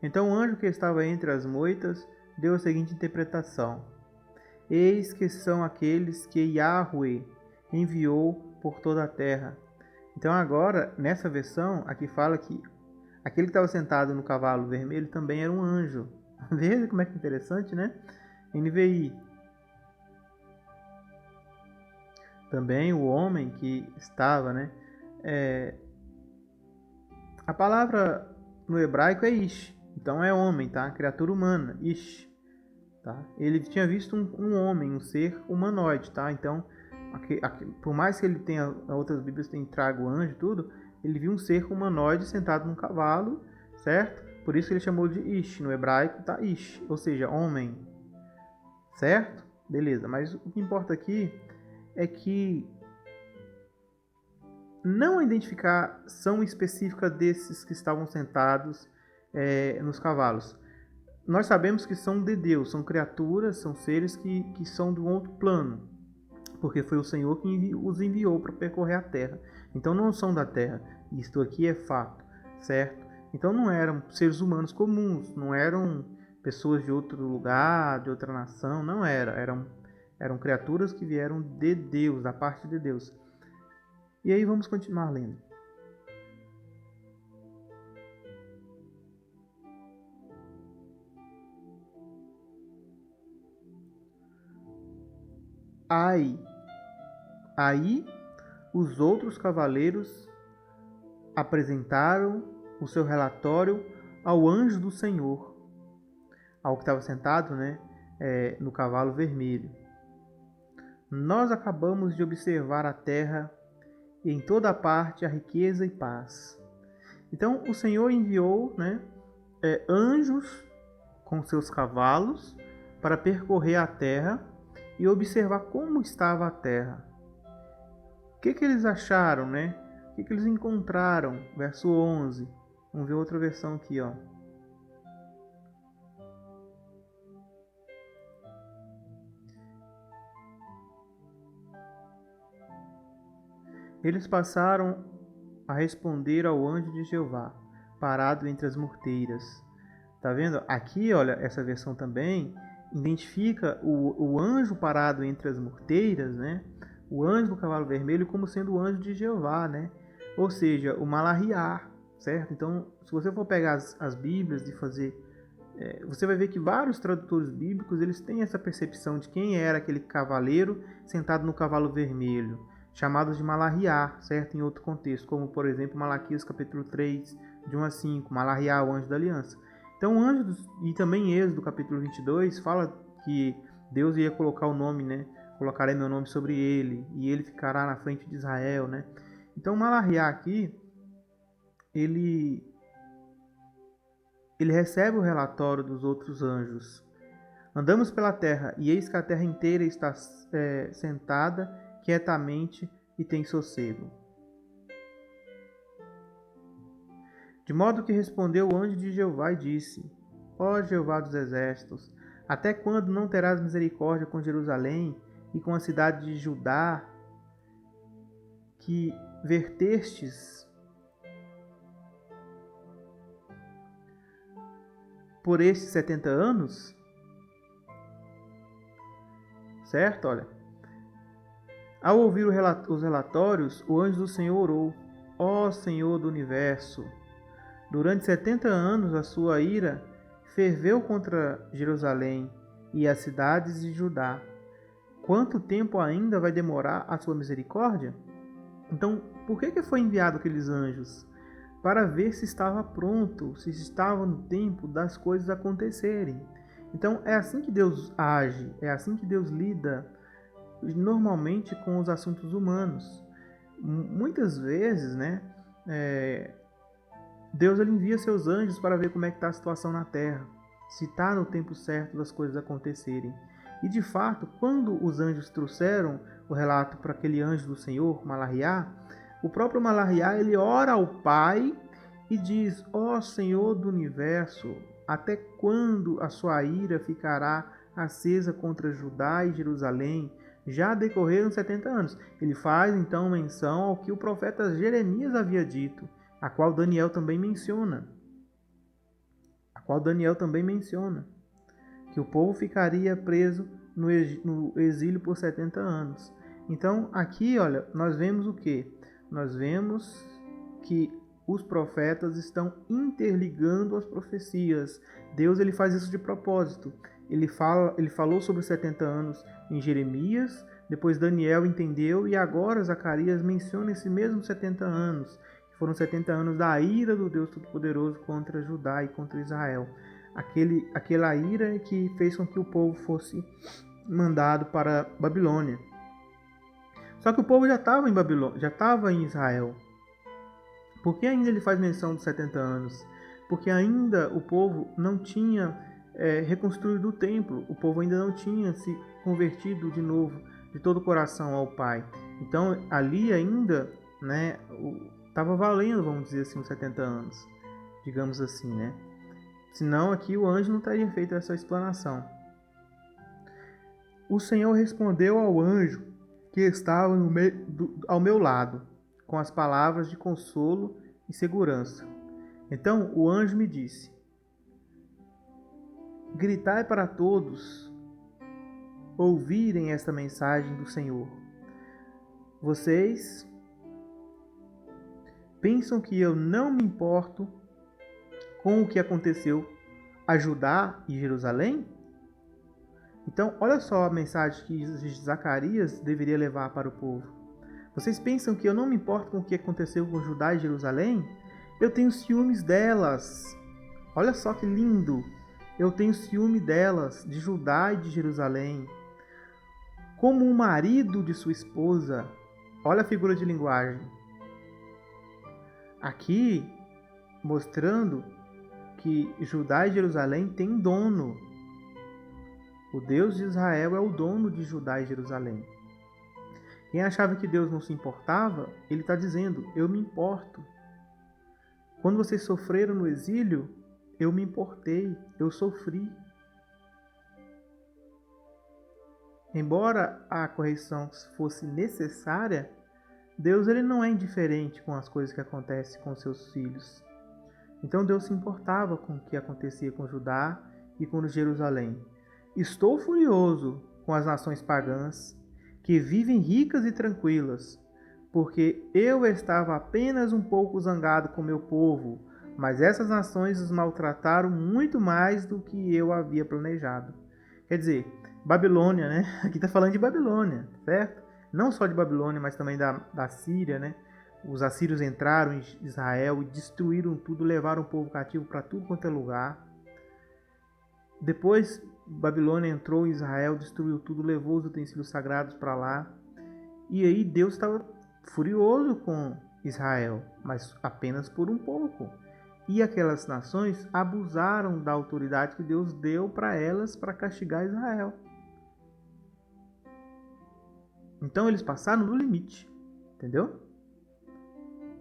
Então o anjo que estava entre as moitas deu a seguinte interpretação: Eis que são aqueles que Yahweh enviou por toda a terra. Então agora, nessa versão, aqui fala que aquele que estava sentado no cavalo vermelho também era um anjo. Veja como é que interessante, né? NVI. Também o homem que estava, né? A palavra no hebraico é Ish. Então é homem, tá? Criatura humana, Ish. Tá? Ele tinha visto um homem, um ser humanoide, tá? Então, por mais que ele tenha, outras Bíblias tenham trago anjo e tudo, ele viu um ser humanoide sentado num cavalo, certo? Por isso ele chamou de Ish. No hebraico tá Ish, ou seja, homem. Certo? Beleza, mas o que importa aqui é que não a identificação específica desses que estavam sentados nos cavalos. Nós sabemos que são de Deus, são criaturas, são seres que são de um outro plano, porque foi o Senhor que os enviou para percorrer a terra. Então não são da terra, isto aqui é fato, certo? Então não eram seres humanos comuns, não eram pessoas de outro lugar, de outra nação, não eram criaturas que vieram de Deus, da parte de Deus. E aí vamos continuar lendo. Aí os outros cavaleiros apresentaram o seu relatório ao anjo do Senhor, ao que estava sentado, né, no cavalo vermelho. Nós acabamos de observar a terra e em toda parte a riqueza e paz. Então o Senhor enviou, né, anjos com seus cavalos para percorrer a terra e observar como estava a terra. O que eles acharam, né? O que eles encontraram? Verso 11. Vamos ver outra versão aqui, ó. Eles passaram a responder ao anjo de Jeová, parado entre as murteiras. Tá vendo? Aqui, olha, essa versão também identifica o anjo parado entre as murteiras, né? O anjo do cavalo vermelho como sendo o anjo de Jeová, né? Ou seja, o Malaquiá, certo? Então, se você for pegar as Bíblias e fazer, você vai ver que vários tradutores bíblicos eles têm essa percepção de quem era aquele cavaleiro sentado no cavalo vermelho, chamados de Malaquiá, certo? Em outro contexto, como por exemplo Malaquias capítulo 3, de 1 a 5, Malaquiá, o anjo da aliança. Então, o anjo, e também Êxodo capítulo 22, fala que Deus ia colocar o nome, né? Colocarei meu nome sobre ele, e ele ficará na frente de Israel, né? Então, Malaquiá aqui, ele recebe o relatório dos outros anjos. Andamos pela terra, e eis que a terra inteira está sentada quietamente e tem sossego. De modo que respondeu o anjo de Jeová e disse: Ó Jeová dos exércitos, até quando não terás misericórdia com Jerusalém e com a cidade de Judá, que vertestes por estes 70 anos? Certo? Olha. Ao ouvir os relatórios, o anjo do Senhor orou: Ó Senhor do universo, durante 70 anos a sua ira ferveu contra Jerusalém e as cidades de Judá. Quanto tempo ainda vai demorar a sua misericórdia? Então, por que foi enviado aqueles anjos? Para ver se estava pronto, se estava no tempo das coisas acontecerem. Então, é assim que Deus age, é assim que Deus lida normalmente com os assuntos humanos. Muitas vezes, né, Deus ele envia seus anjos para ver como é que está a situação na terra, se está no tempo certo das coisas acontecerem. E de fato, quando os anjos trouxeram o relato para aquele anjo do Senhor, Malariá, o próprio Malariá ele ora ao Pai e diz: ó Senhor do universo, até quando a sua ira ficará acesa contra Judá e Jerusalém? Já decorreram 70 anos. Ele faz então menção ao que o profeta Jeremias havia dito, a qual Daniel também menciona. Que o povo ficaria preso no exílio por 70 anos. Então, aqui, olha, nós vemos o quê? Nós vemos que os profetas estão interligando as profecias. Deus ele faz isso de propósito. Ele falou sobre os 70 anos em Jeremias, depois Daniel entendeu e agora Zacarias menciona esses mesmos 70 anos, que foram 70 anos da ira do Deus Todo-Poderoso contra Judá e contra Israel. Aquela ira que fez com que o povo fosse mandado para Babilônia. Só que o povo já estava em Babilônia, já estava em Israel. Por que ainda ele faz menção dos 70 anos? Porque ainda o povo não tinha reconstruído o templo, o povo ainda não tinha se convertido de novo, de todo o coração ao Pai. Então ali ainda, né, estava valendo, vamos dizer assim, os 70 anos, digamos assim, né? Senão aqui o anjo não teria feito essa explanação. O Senhor respondeu ao anjo que estava ao meu lado, com as palavras de consolo e segurança. Então o anjo me disse: gritai para todos ouvirem esta mensagem do Senhor. Vocês pensam que eu não me importo com o que aconteceu a Judá e Jerusalém? Então, olha só a mensagem que Zacarias deveria levar para o povo. Vocês pensam que eu não me importo com o que aconteceu com Judá e Jerusalém? Eu tenho ciúmes delas. Olha só que lindo. Eu tenho ciúme delas, de Judá e de Jerusalém. Como o marido de sua esposa. Olha a figura de linguagem. Aqui, mostrando que Judá e Jerusalém têm dono. O Deus de Israel é o dono de Judá e Jerusalém. Quem achava que Deus não se importava, ele está dizendo: eu me importo. Quando vocês sofreram no exílio, eu me importei, eu sofri. Embora a correção fosse necessária, Deus ele não é indiferente com as coisas que acontecem com seus filhos. Então Deus se importava com o que acontecia com Judá e com Jerusalém. Estou furioso com as nações pagãs, que vivem ricas e tranquilas, porque eu estava apenas um pouco zangado com meu povo, mas essas nações os maltrataram muito mais do que eu havia planejado. Quer dizer, Babilônia, né? Aqui está falando de Babilônia, certo? Não só de Babilônia, mas também da Síria, né? Os assírios entraram em Israel e destruíram tudo, levaram o povo cativo para tudo quanto é lugar. Depois, Babilônia entrou em Israel, destruiu tudo, levou os utensílios sagrados para lá. E aí Deus estava furioso com Israel, mas apenas por um pouco. E aquelas nações abusaram da autoridade que Deus deu para elas para castigar Israel. Então eles passaram do limite, entendeu?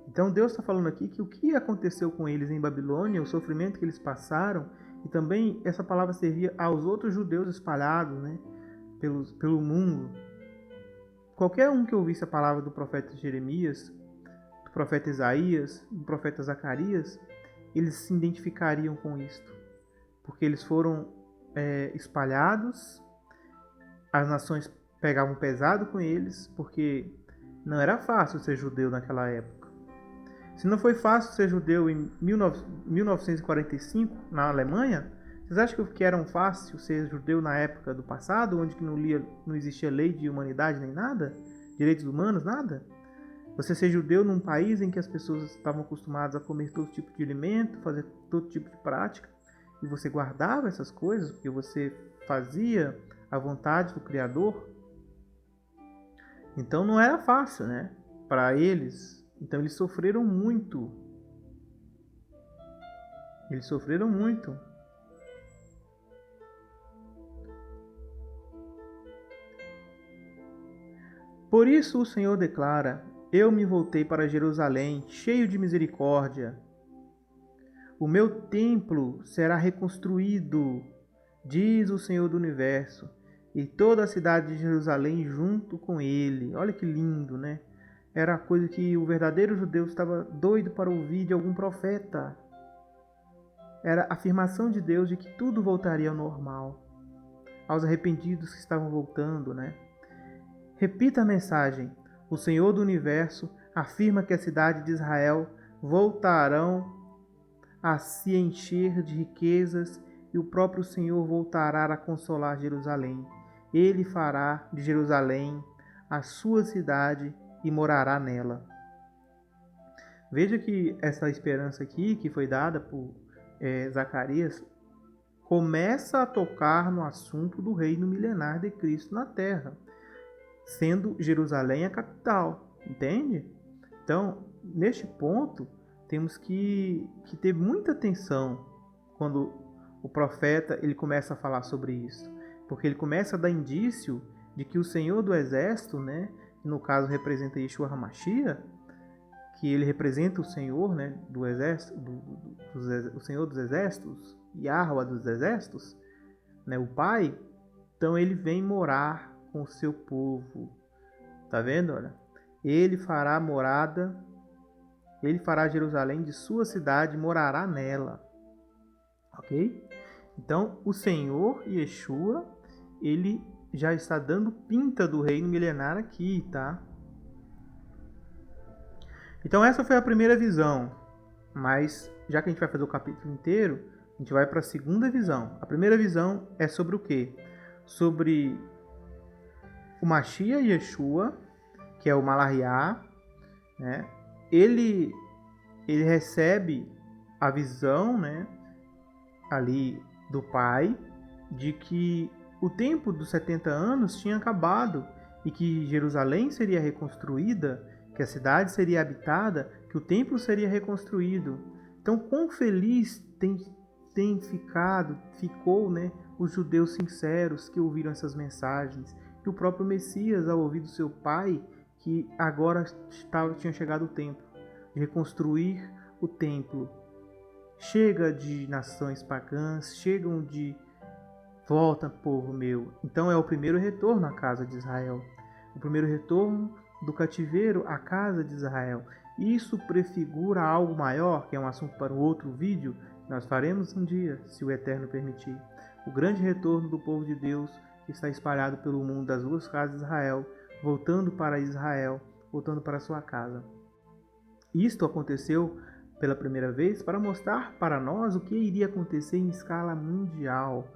Então Deus está falando aqui que o que aconteceu com eles em Babilônia, o sofrimento que eles passaram, e também essa palavra servia aos outros judeus espalhados, né, pelo mundo. Qualquer um que ouvisse a palavra do profeta Jeremias, do profeta Isaías, do profeta Zacarias, eles se identificariam com isto. porque eles foram espalhados, as nações pegavam pesado com eles, porque não era fácil ser judeu naquela época. Se não foi fácil ser judeu em 1945, na Alemanha, vocês acham que era fácil ser judeu na época do passado, onde não existia lei de humanidade nem nada? Direitos humanos, nada? Você ser judeu num país em que as pessoas estavam acostumadas a comer todo tipo de alimento, fazer todo tipo de prática, e você guardava essas coisas, porque você fazia a vontade do Criador. Então não era fácil, né? Para eles. Então eles sofreram muito. Eles sofreram muito. Por isso o Senhor declara: eu me voltei para Jerusalém, cheio de misericórdia. O meu templo será reconstruído, diz o Senhor do Universo, e toda a cidade de Jerusalém junto com ele. Olha que lindo, né? Era a coisa que o verdadeiro judeu estava doido para ouvir de algum profeta. Era a afirmação de Deus de que tudo voltaria ao normal, aos arrependidos que estavam voltando, né? Repita a mensagem. O Senhor do Universo afirma que a cidade de Israel voltarão a se encher de riquezas e o próprio Senhor voltará a consolar Jerusalém. Ele fará de Jerusalém a sua cidade e morará nela. Veja que essa esperança aqui, que foi dada por Zacarias, começa a tocar no assunto do reino milenar de Cristo na Terra, sendo Jerusalém a capital, entende? Então, neste ponto, temos que ter muita atenção quando o profeta ele começa a falar sobre isso, porque ele começa a dar indício de que o Senhor do Exército, né, que no caso representa Yeshua HaMashiach, que ele representa o Senhor, né, do Exército, o Senhor dos Exércitos, Yahweh dos Exércitos, né, o Pai. Então ele vem morar com o seu povo, tá vendo? Olha, ele fará morada. Ele fará Jerusalém de sua cidade, morará nela. Ok? Então, o Senhor, Yeshua, ele já está dando pinta do reino milenar aqui, tá? Então, essa foi a primeira visão. Mas, já que a gente vai fazer o capítulo inteiro, a gente vai para a segunda visão. A primeira visão é sobre o quê? Sobre o Mashiach Yeshua, que é o Malahiá, né? Ele recebe a visão, né, ali do Pai, de que o tempo dos 70 anos tinha acabado e que Jerusalém seria reconstruída, que a cidade seria habitada, que o templo seria reconstruído. Então, quão feliz ficou, né, os judeus sinceros que ouviram essas mensagens, e o próprio Messias, ao ouvir do seu Pai, que agora tinha chegado o tempo de reconstruir o templo. Chega de nações pagãs, chegam de volta, povo meu. Então é o primeiro retorno à casa de Israel, o primeiro retorno do cativeiro à casa de Israel. Isso prefigura algo maior, que é um assunto para um outro vídeo, que nós faremos um dia, se o Eterno permitir. O grande retorno do povo de Deus, que está espalhado pelo mundo das duas casas de Israel, voltando para Israel, voltando para sua casa. Isto aconteceu pela primeira vez para mostrar para nós o que iria acontecer em escala mundial,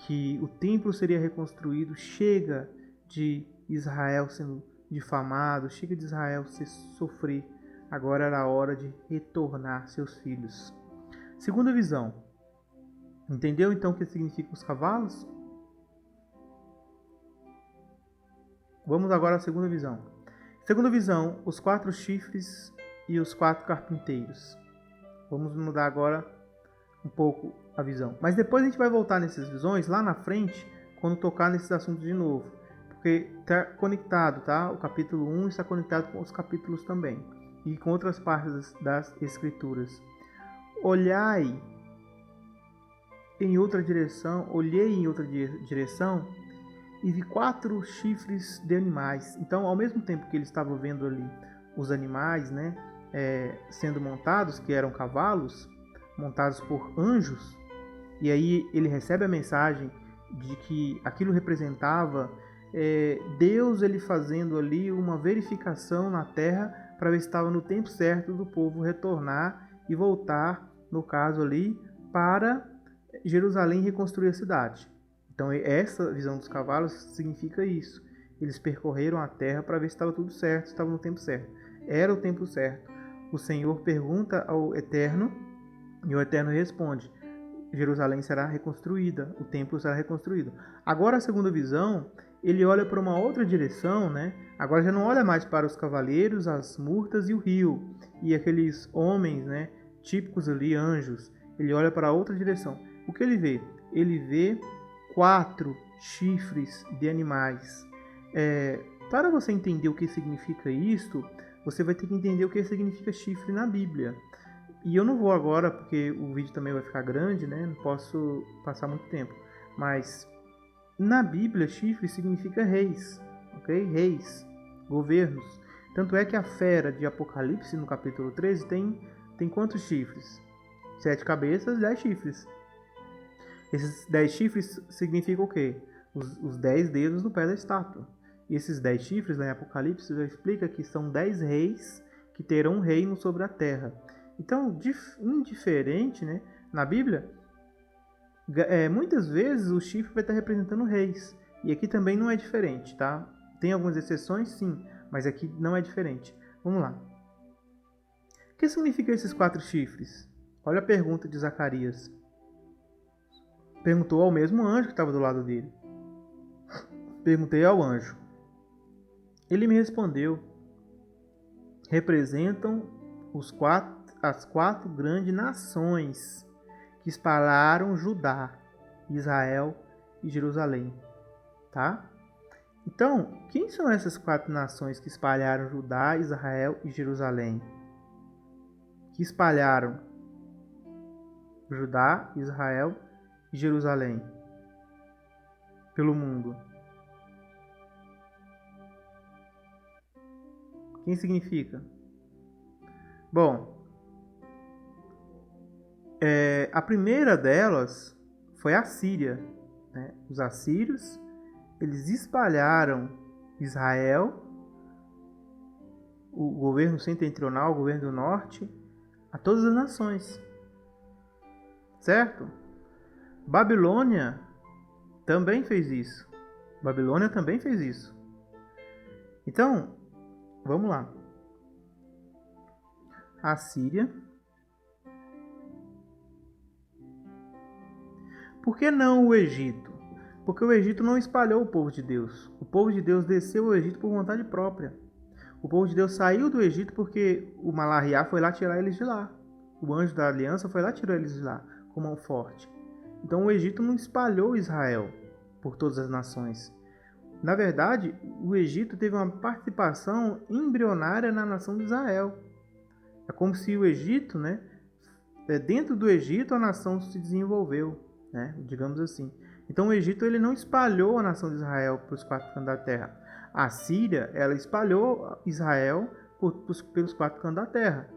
que o templo seria reconstruído. Chega de Israel sendo difamado, chega de Israel sofrer, agora era a hora de retornar seus filhos. Segunda visão, entendeu então o que significam os cavalos? Vamos agora à segunda visão. Segunda visão, os 4 chifres e os 4 carpinteiros. Vamos mudar agora um pouco a visão. Mas depois a gente vai voltar nessas visões lá na frente, quando tocar nesses assuntos de novo. Porque está conectado, tá? O capítulo 1 está conectado com os capítulos também. E com outras partes das escrituras. Olhei em outra direção e vi 4 chifres de animais. Então, ao mesmo tempo que ele estava vendo ali os animais, né, sendo montados, que eram cavalos, montados por anjos, E aí ele recebe a mensagem de que aquilo representava Deus ele fazendo ali uma verificação na terra para ver se estava no tempo certo do povo retornar e voltar, no caso ali, para Jerusalém e reconstruir a cidade. Então essa visão dos cavalos significa isso. Eles percorreram a terra para ver se estava tudo certo, se estava no tempo certo. Era o tempo certo. O Senhor pergunta ao Eterno e o Eterno responde: Jerusalém será reconstruída, o templo será reconstruído. Agora a segunda visão, ele olha para uma outra direção, né? Agora já não olha mais para os cavaleiros, as murtas e o rio, e aqueles homens, né, típicos ali, anjos. Ele olha para outra direção. O que ele vê? Ele vê 4 chifres de animais. Para você entender o que significa isto, você vai ter que entender o que significa chifre na Bíblia. E eu não vou agora, porque o vídeo também vai ficar grande, né? Não posso passar muito tempo. Mas na Bíblia, chifre significa reis, ok? Reis, governos. Tanto é que a fera de Apocalipse, no capítulo 13, tem quantos chifres? 7 cabeças, 10 chifres. Esses 10 chifres significam o quê? Os 10 dedos no pé da estátua. E esses 10 chifres, lá em Apocalipse, já explica que são 10 reis que terão um reino sobre a terra. Então, indiferente, né? Na Bíblia, muitas vezes o chifre vai estar representando reis. E aqui também não é diferente, tá? Tem algumas exceções, sim, mas aqui não é diferente. Vamos lá. O que significam esses 4 chifres? Olha a pergunta de Zacarias. Perguntou ao mesmo anjo que estava do lado dele. Perguntei ao anjo. Ele me respondeu: representam as 4 grandes nações que espalharam Judá, Israel e Jerusalém. Tá? Então, quem são essas 4 nações que espalharam Judá, Israel e Jerusalém? Que espalharam Judá, Israel e Jerusalém pelo mundo. Quem significa? Bom, a primeira delas foi a Síria, né? Os assírios, eles espalharam Israel, o governo setentrional, o governo do norte, a todas as nações. Certo? Babilônia também fez isso. Babilônia também fez isso. Então, vamos lá. A Síria. Por que não o Egito? Porque o Egito não espalhou o povo de Deus. O povo de Deus desceu ao Egito por vontade própria. O povo de Deus saiu do Egito porque o Malariá foi lá tirar eles de lá. O anjo da aliança foi lá tirar eles de lá com mão forte. Então o Egito não espalhou Israel por todas as nações. Na verdade, o Egito teve uma participação embrionária na nação de Israel. É como se o Egito, né, dentro do Egito a nação se desenvolveu, né, digamos assim. Então o Egito ele não espalhou a nação de Israel para os 4 cantos da terra. A Síria, ela espalhou Israel pelos 4 cantos da terra.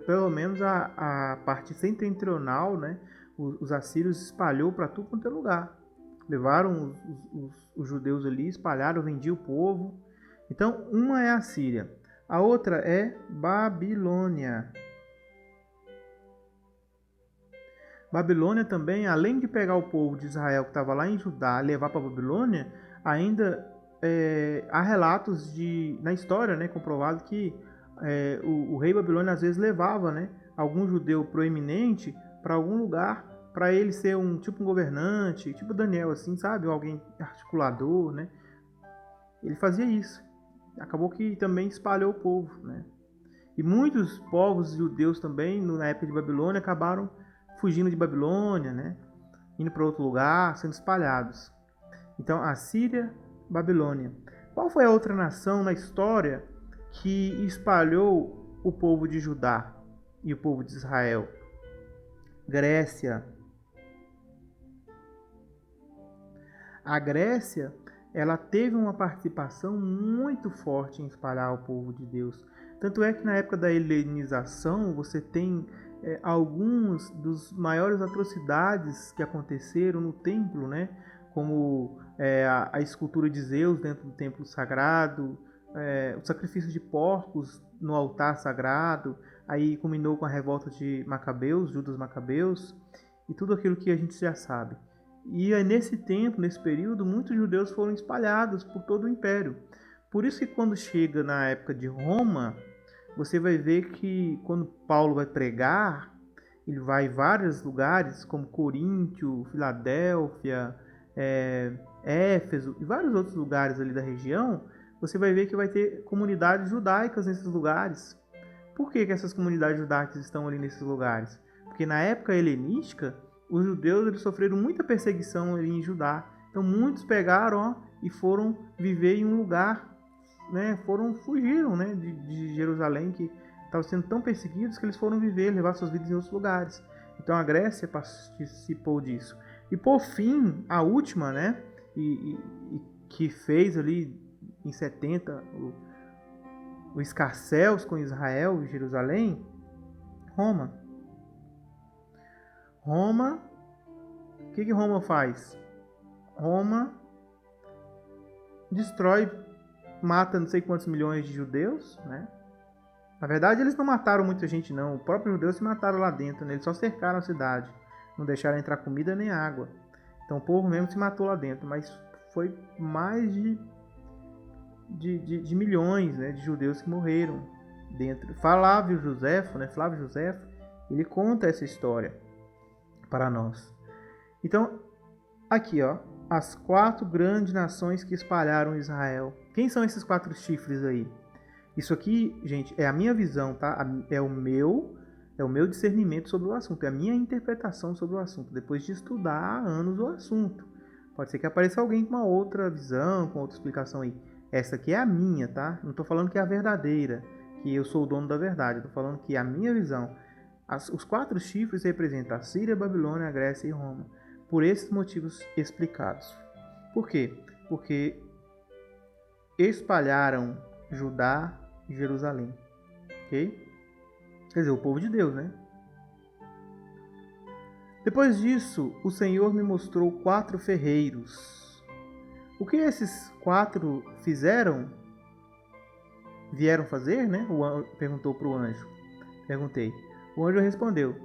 Pelo menos a parte setentrional, né, os assírios espalhou para tudo quanto é lugar. Levaram os judeus ali, espalharam, vendiam o povo. Então, uma é a Síria. A outra é Babilônia. Babilônia também, além de pegar o povo de Israel que estava lá em Judá e levar para Babilônia, ainda há relatos na história, né, comprovado que o rei Babilônia às vezes levava, né, algum judeu proeminente para algum lugar para ele ser um governante, tipo Daniel, assim, sabe? Alguém articulador, né? Ele fazia isso. Acabou que também espalhou o povo, né? E muitos povos judeus também, na época de Babilônia, acabaram fugindo de Babilônia, né? Indo para outro lugar, sendo espalhados. Então, a Síria, Babilônia. Qual foi a outra nação na história que espalhou o povo de Judá e o povo de Israel? Grécia. A Grécia, ela teve uma participação muito forte em espalhar o povo de Deus. Tanto é que na época da helenização você tem alguns dos maiores atrocidades que aconteceram no templo, né? Como a escultura de Zeus dentro do templo sagrado, o sacrifício de porcos no altar sagrado, aí culminou com a revolta de Macabeus, Judas Macabeus, e tudo aquilo que a gente já sabe. E aí, nesse tempo, nesse período, muitos judeus foram espalhados por todo o império. Por isso que quando chega na época de Roma, você vai ver que quando Paulo vai pregar, ele vai em vários lugares, como Coríntio, Filadélfia, Éfeso e vários outros lugares ali da região, você vai ver que vai ter comunidades judaicas nesses lugares. Por que essas comunidades judaicas estão ali nesses lugares? Porque na época helenística, os judeus eles sofreram muita perseguição ali em Judá. Então muitos pegaram e foram viver em um lugar, né, fugiram, né, de Jerusalém, que estavam sendo tão perseguidos que eles foram viver, levar suas vidas em outros lugares. Então a Grécia participou disso. E por fim, a última, né, que fez ali em 70 o escarcéus com Israel e Jerusalém, Roma. O que Roma faz? Roma destrói, mata não sei quantos milhões de judeus, né? Na verdade, eles não mataram muita gente, não. Os próprios judeus se mataram lá dentro, né? Eles só cercaram a cidade. Não deixaram entrar comida nem água. Então o povo mesmo se matou lá dentro. Mas foi mais de milhões, né, de judeus que morreram dentro. Flávio Josefo, ele conta essa história para nós. Então, aqui, ó, as 4 grandes nações que espalharam Israel. Quem são esses 4 chifres aí? Isso aqui, gente, é a minha visão, tá? É o meu discernimento sobre o assunto, é a minha interpretação sobre o assunto, depois de estudar há anos o assunto. Pode ser que apareça alguém com uma outra visão, com outra explicação aí. Essa aqui é a minha, tá? Não estou falando que é a verdadeira, que eu sou o dono da verdade. Estou falando que é a minha visão. Os 4 chifres representam a Síria, a Babilônia, a Grécia e Roma. Por esses motivos explicados. Por quê? Porque espalharam Judá e Jerusalém. Ok? Quer dizer, o povo de Deus, né? Depois disso, o Senhor me mostrou 4 ferreiros. O que esses 4 fizeram? Vieram fazer, né? Perguntou para o anjo. Perguntei. O anjo respondeu: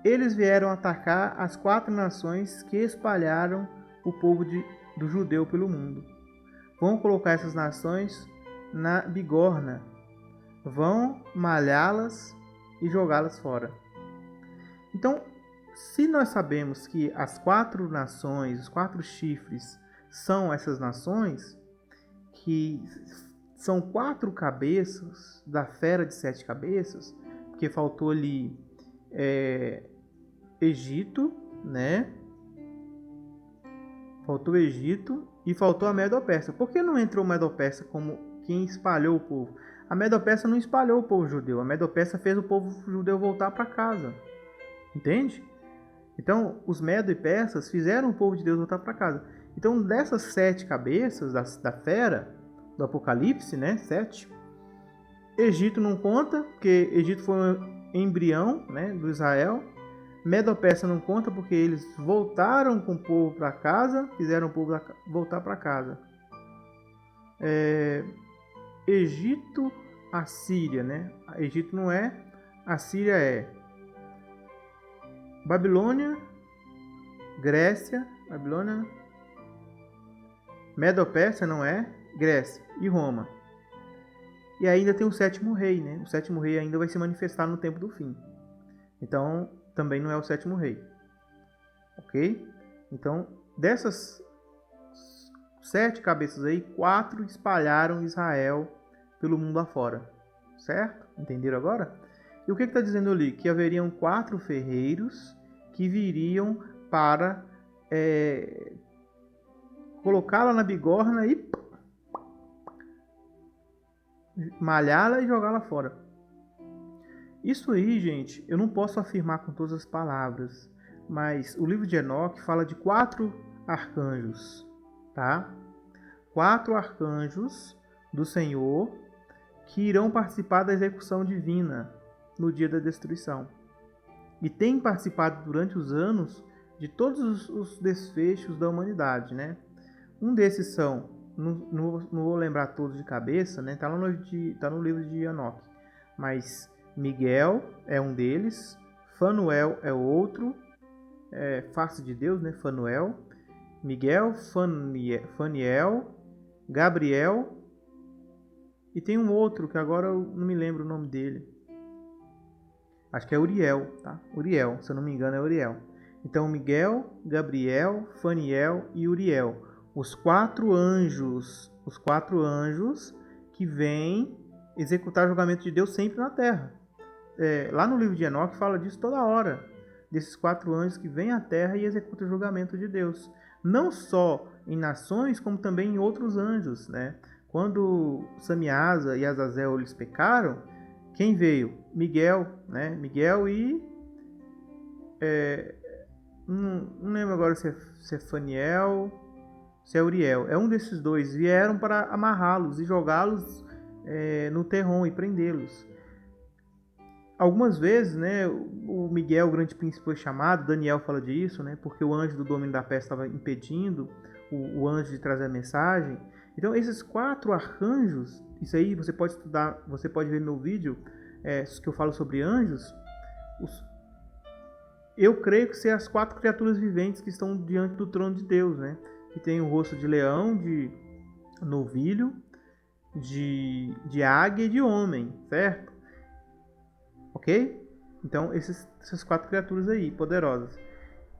eles vieram atacar as 4 nações que espalharam o povo do judeu pelo mundo. Vão colocar essas nações na bigorna. Vão malhá-las e jogá-las fora. Então, se nós sabemos que as 4 nações, os 4 chifres, são essas nações, que são 4 cabeças da fera de 7 cabeças, porque faltou ali Egito, né? Faltou Egito e faltou a Medo-Pérsia. Por que não entrou a Medo-Pérsia como quem espalhou o povo? A Medo-Pérsia não espalhou o povo judeu. A Medo-Pérsia fez o povo judeu voltar para casa. Entende? Então, os Medo e Persas fizeram o povo de Deus voltar para casa. Então, dessas 7 cabeças da fera, do Apocalipse, né? 7. Egito não conta, porque Egito foi um embrião, né, do Israel. Medo-Pérsia não conta, porque eles voltaram com o povo para casa, fizeram o povo voltar para casa. Egito, Assíria, né? Egito não é, Assíria é. Babilônia, Grécia, Babilônia, Medo-Pérsia não é, Grécia e Roma. E ainda tem o 7º rei, né? O 7º rei ainda vai se manifestar no tempo do fim. Então, também não é o 7º rei. Ok? Então, dessas 7 cabeças aí, 4 espalharam Israel pelo mundo afora. Certo? Entenderam agora? E o que está dizendo ali? Que haveriam 4 ferreiros que viriam para colocá-la na bigorna e malhá-la e jogá-la fora. Isso aí, gente, eu não posso afirmar com todas as palavras, mas o livro de Enoque fala de 4 arcanjos, tá? 4 arcanjos do Senhor que irão participar da execução divina no dia da destruição. e tem participado durante os anos de todos os desfechos da humanidade, né? Um desses são, não vou lembrar todos de cabeça, né? Tá no livro de Enoque, mas Miguel é um deles, Fanuel é outro, face de Deus, né? Fanuel, Miguel, Faniel, Gabriel, e tem um outro que agora eu não me lembro o nome dele. Acho que é Uriel, tá? Uriel, se eu não me engano é Uriel. Então Miguel, Gabriel, Faniel e Uriel. Os quatro anjos que vêm executar o julgamento de Deus sempre na terra. Lá no livro de Enoque fala disso toda hora. Desses quatro anjos que vêm à terra e executam o julgamento de Deus. Não só em nações, como também em outros anjos, né? Quando Samiasa e Azazel eles pecaram, quem veio? Miguel, né? Miguel e... não lembro agora se é Faniel, se é Uriel. É um desses dois. Vieram para amarrá-los e jogá-los no terrão e prendê-los. Algumas vezes, né, o Miguel, o grande príncipe, foi chamado. Daniel fala disso, né? Porque o anjo do domínio da peste estava impedindo o anjo de trazer a mensagem. Então, esses quatro arcanjos, isso aí você pode estudar, você pode ver meu vídeo que eu falo sobre anjos. Eu creio que são as quatro criaturas viventes que estão diante do trono de Deus, né? Que tem o rosto de leão, de novilho, de águia e de homem, certo? Ok? Então, essas quatro criaturas aí, poderosas.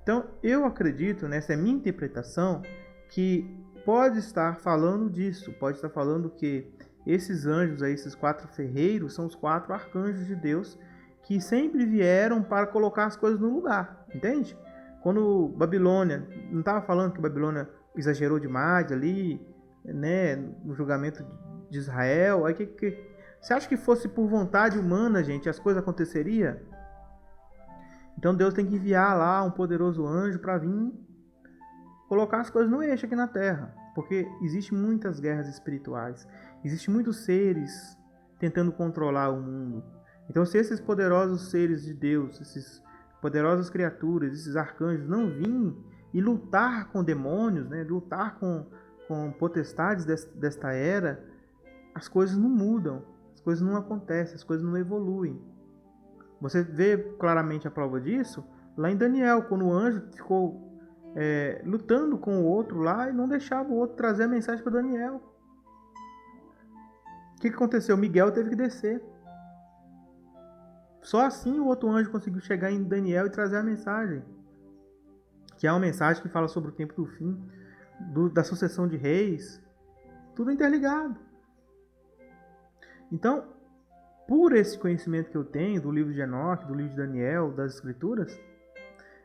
Então, eu acredito, nessa é minha interpretação, que pode estar falando disso, pode estar falando que esses anjos aí, esses quatro ferreiros, são os quatro arcanjos de Deus que sempre vieram para colocar as coisas no lugar, entende? Quando Babilônia, não estava falando que Babilônia exagerou demais ali, né, no julgamento de Israel, aí você acha que fosse por vontade humana, gente, as coisas aconteceriam? Então Deus tem que enviar lá um poderoso anjo para vir colocar as coisas no eixo aqui na Terra, porque existem muitas guerras espirituais, existem muitos seres tentando controlar o mundo. Então, se esses poderosos seres de Deus, essas poderosas criaturas, esses arcanjos não virem e lutar com demônios, né, lutar com potestades desta era, as coisas não mudam, as coisas não acontecem, as coisas não evoluem. Você vê claramente a prova disso lá em Daniel, quando o anjo ficou lutando com o outro lá e não deixava o outro trazer a mensagem para Daniel. O que aconteceu? Miguel teve que descer. Só assim o outro anjo conseguiu chegar em Daniel e trazer a mensagem, que é uma mensagem que fala sobre o tempo do fim, da sucessão de reis, tudo interligado. Então, por esse conhecimento que eu tenho do livro de Enoque, do livro de Daniel, das Escrituras,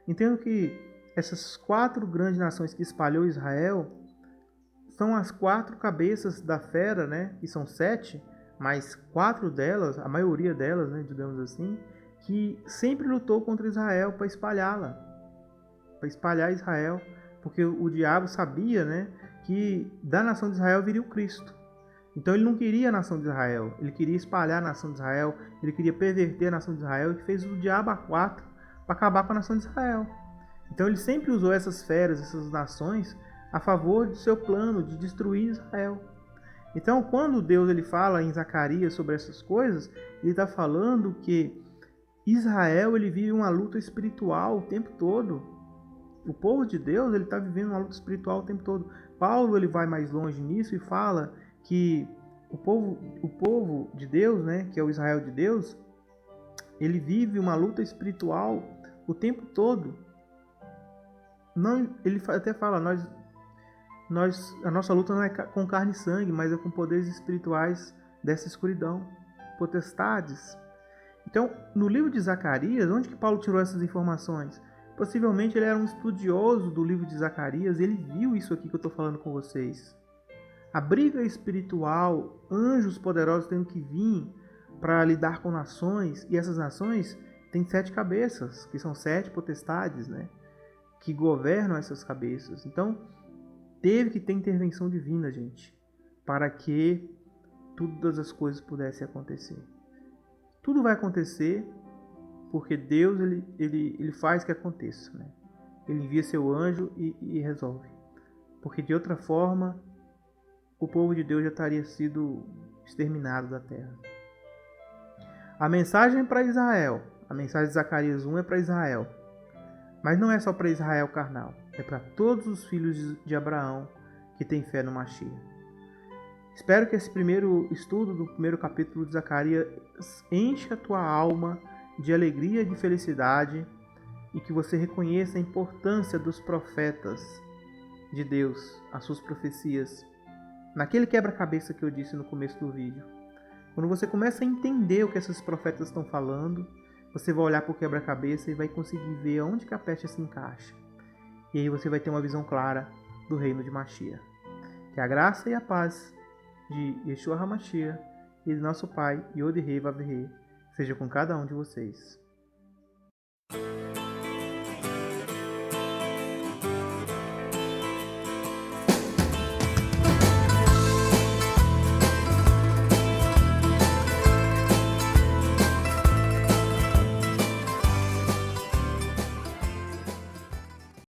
entendo que essas quatro grandes nações que espalhou Israel são as quatro cabeças da fera, né? Que são 7, mas 4 delas, a maioria delas, né, digamos assim, que sempre lutou contra Israel para espalhá-la, para espalhar Israel, porque o diabo sabia, né, que da nação de Israel viria o Cristo. Então ele não queria a nação de Israel, ele queria espalhar a nação de Israel, ele queria perverter a nação de Israel e fez o diabo a 4 para acabar com a nação de Israel. Então ele sempre usou essas feras, essas nações, a favor do seu plano de destruir Israel. Então quando Deus ele fala em Zacarias sobre essas coisas, ele está falando que Israel ele vive uma luta espiritual o tempo todo. O povo de Deus ele está vivendo uma luta espiritual o tempo todo. Paulo ele vai mais longe nisso e fala que o povo de Deus, né, que é o Israel de Deus, ele vive uma luta espiritual o tempo todo. Não, ele até fala, a nossa luta não é com carne e sangue, mas é com poderes espirituais dessa escuridão, potestades. Então, no livro de Zacarias, onde que Paulo tirou essas informações? Possivelmente ele era um estudioso do livro de Zacarias, ele viu isso aqui que eu estou falando com vocês. A briga espiritual, anjos poderosos tendo que vir para lidar com nações, e essas nações têm 7 cabeças, que são 7 potestades, né, que governam essas cabeças. Então, teve que ter intervenção divina, gente, para que todas as coisas pudessem acontecer. Tudo vai acontecer porque Deus ele faz que aconteça, né? Ele envia seu anjo e resolve. Porque de outra forma, o povo de Deus já teria sido exterminado da terra. A mensagem é para Israel. A mensagem de Zacarias 1 é para Israel. Mas não é só para Israel carnal. É para todos os filhos de Abraão que têm fé no Mashiach. Espero que esse primeiro estudo do primeiro capítulo de Zacarias enche a tua alma de alegria e de felicidade e que você reconheça a importância dos profetas de Deus, as suas profecias, naquele quebra-cabeça que eu disse no começo do vídeo. Quando você começa a entender o que esses profetas estão falando, você vai olhar para o quebra-cabeça e vai conseguir ver onde que a peça se encaixa. E aí você vai ter uma visão clara do reino de Mashiach. Que a graça e a paz de Yeshua HaMashiach e de nosso Pai, Yod Heh Vav Heh, seja com cada um de vocês.